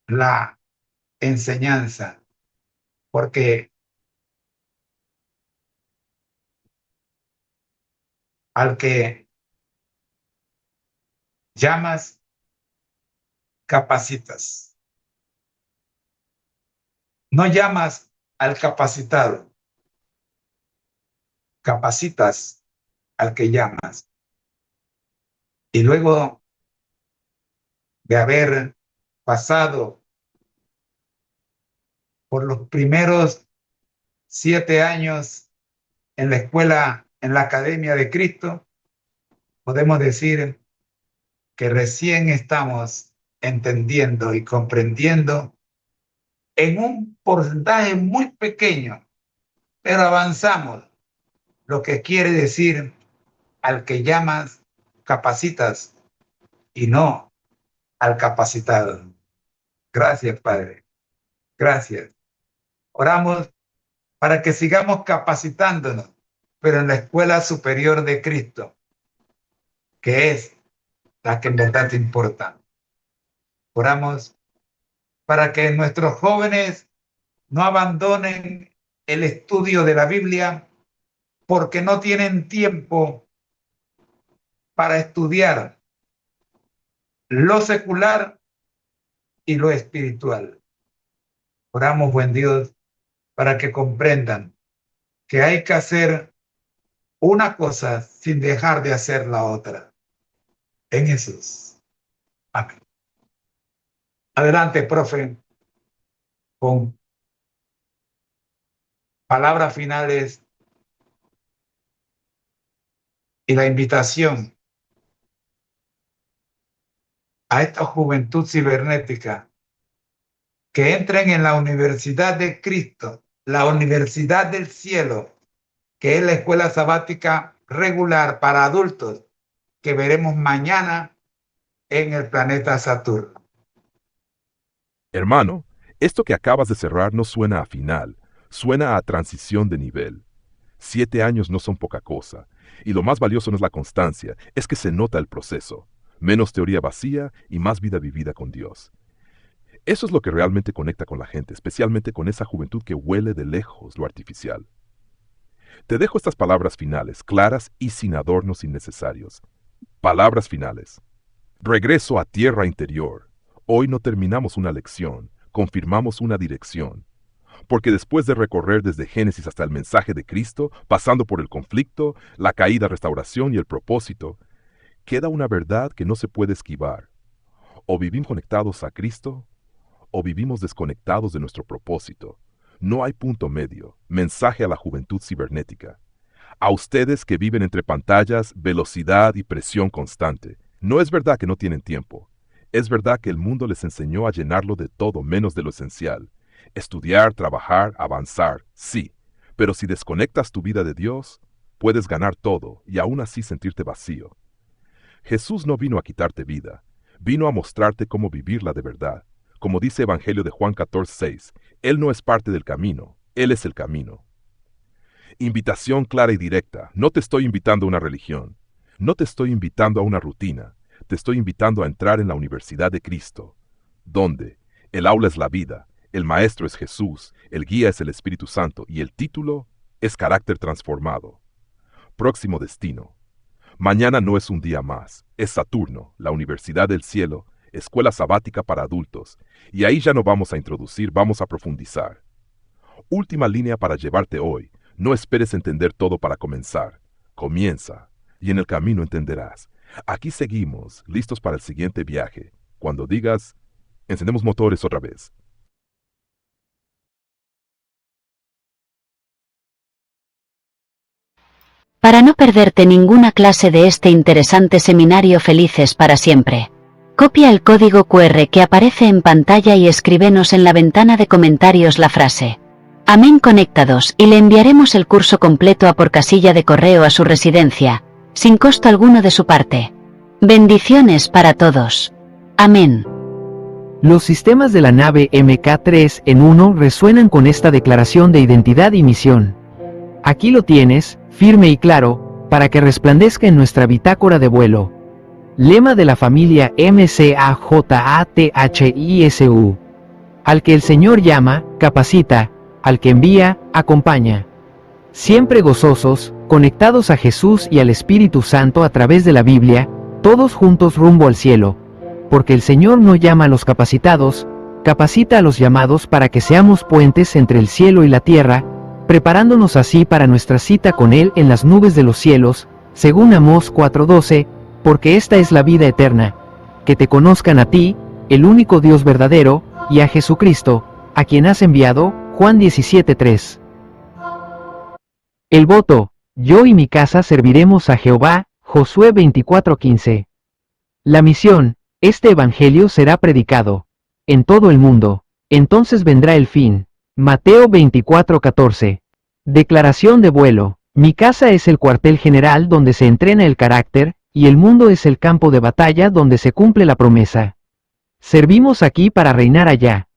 La enseñanza, porque al que llamas, capacitas. No llamas al capacitado. Capacitas al que llamas. Y luego de haber pasado por los primeros 7 años en la escuela, en la Academia de Cristo, podemos decir que recién estamos entendiendo y comprendiendo en un porcentaje muy pequeño, pero avanzamos, lo que quiere decir al que llamas, capacitas, y no al capacitado. Gracias, Padre. Gracias. Oramos para que sigamos capacitándonos, pero en la Escuela Superior de Cristo, que es la que en verdad te importa. Oramos para que nuestros jóvenes no abandonen el estudio de la Biblia porque no tienen tiempo para estudiar lo secular y lo espiritual. Oramos, buen Dios, para que comprendan que hay que hacer una cosa sin dejar de hacer la otra. En Jesús. Amén. Adelante, profe, con palabras finales y la invitación a esta juventud cibernética que entren en la Universidad de Cristo, la Universidad del Cielo, que es la escuela sabática regular para adultos que veremos mañana en el planeta Saturno. Hermano, esto que acabas de cerrar no suena a final, suena a transición de nivel. 7 años no son poca cosa, y lo más valioso no es la constancia, es que se nota el proceso. Menos teoría vacía y más vida vivida con Dios. Eso es lo que realmente conecta con la gente, especialmente con esa juventud que huele de lejos lo artificial. Te dejo estas palabras finales, claras y sin adornos innecesarios. Palabras finales. Regreso a tierra interior. Hoy no terminamos una lección, confirmamos una dirección. Porque después de recorrer desde Génesis hasta el mensaje de Cristo, pasando por el conflicto, la caída, restauración y el propósito, queda una verdad que no se puede esquivar. O vivimos conectados a Cristo, o vivimos desconectados de nuestro propósito. No hay punto medio. Mensaje a la juventud cibernética. A ustedes que viven entre pantallas, velocidad y presión constante. No es verdad que no tienen tiempo. Es verdad que el mundo les enseñó a llenarlo de todo menos de lo esencial. Estudiar, trabajar, avanzar, sí. Pero si desconectas tu vida de Dios, puedes ganar todo y aún así sentirte vacío. Jesús no vino a quitarte vida. Vino a mostrarte cómo vivirla de verdad. Como dice Evangelio de Juan 14:6, Él no es parte del camino, Él es el camino. Invitación clara y directa. No te estoy invitando a una religión. No te estoy invitando a una rutina. Te estoy invitando a entrar en la Universidad de Cristo, donde el aula es la vida, el maestro es Jesús, el guía es el Espíritu Santo y el título es carácter transformado. Próximo destino. Mañana no es un día más, es Saturno, la Universidad del Cielo, escuela sabática para adultos, y ahí ya no vamos a introducir, vamos a profundizar. Última línea para llevarte hoy, no esperes entender todo para comenzar. Comienza, y en el camino entenderás. Aquí seguimos, listos para el siguiente viaje. Cuando digas, encendemos motores otra vez. Para no perderte ninguna clase de este interesante seminario Felices para Siempre, copia el código QR que aparece en pantalla y escríbenos en la ventana de comentarios la frase Amén conectados y le enviaremos el curso completo por casilla de correo a su residencia, sin costo alguno de su parte. Bendiciones para todos. Amén. Los sistemas de la nave MK3 en 1 resuenan con esta declaración de identidad y misión. Aquí lo tienes, firme y claro, para que resplandezca en nuestra bitácora de vuelo. Lema de la familia MCAJATHISU. Al que el Señor llama, capacita, al que envía, acompaña. Siempre gozosos, conectados a Jesús y al Espíritu Santo a través de la Biblia, todos juntos rumbo al cielo. Porque el Señor no llama a los capacitados, Capacita a los llamados para que seamos puentes entre el cielo y la tierra, preparándonos así para nuestra cita con Él en las nubes de los cielos, según Amós 4:12, porque esta es la vida eterna, que te conozcan a ti, el único Dios verdadero, y a Jesucristo, a quien has enviado, Juan 17:3. El voto, yo y mi casa serviremos a Jehová, Josué 24:15. La misión, este evangelio será predicado en todo el mundo, entonces vendrá el fin. Mateo 24:14. Declaración de vuelo, mi casa es el cuartel general donde se entrena el carácter, y el mundo es el campo de batalla donde se cumple la promesa. Servimos aquí para reinar allá.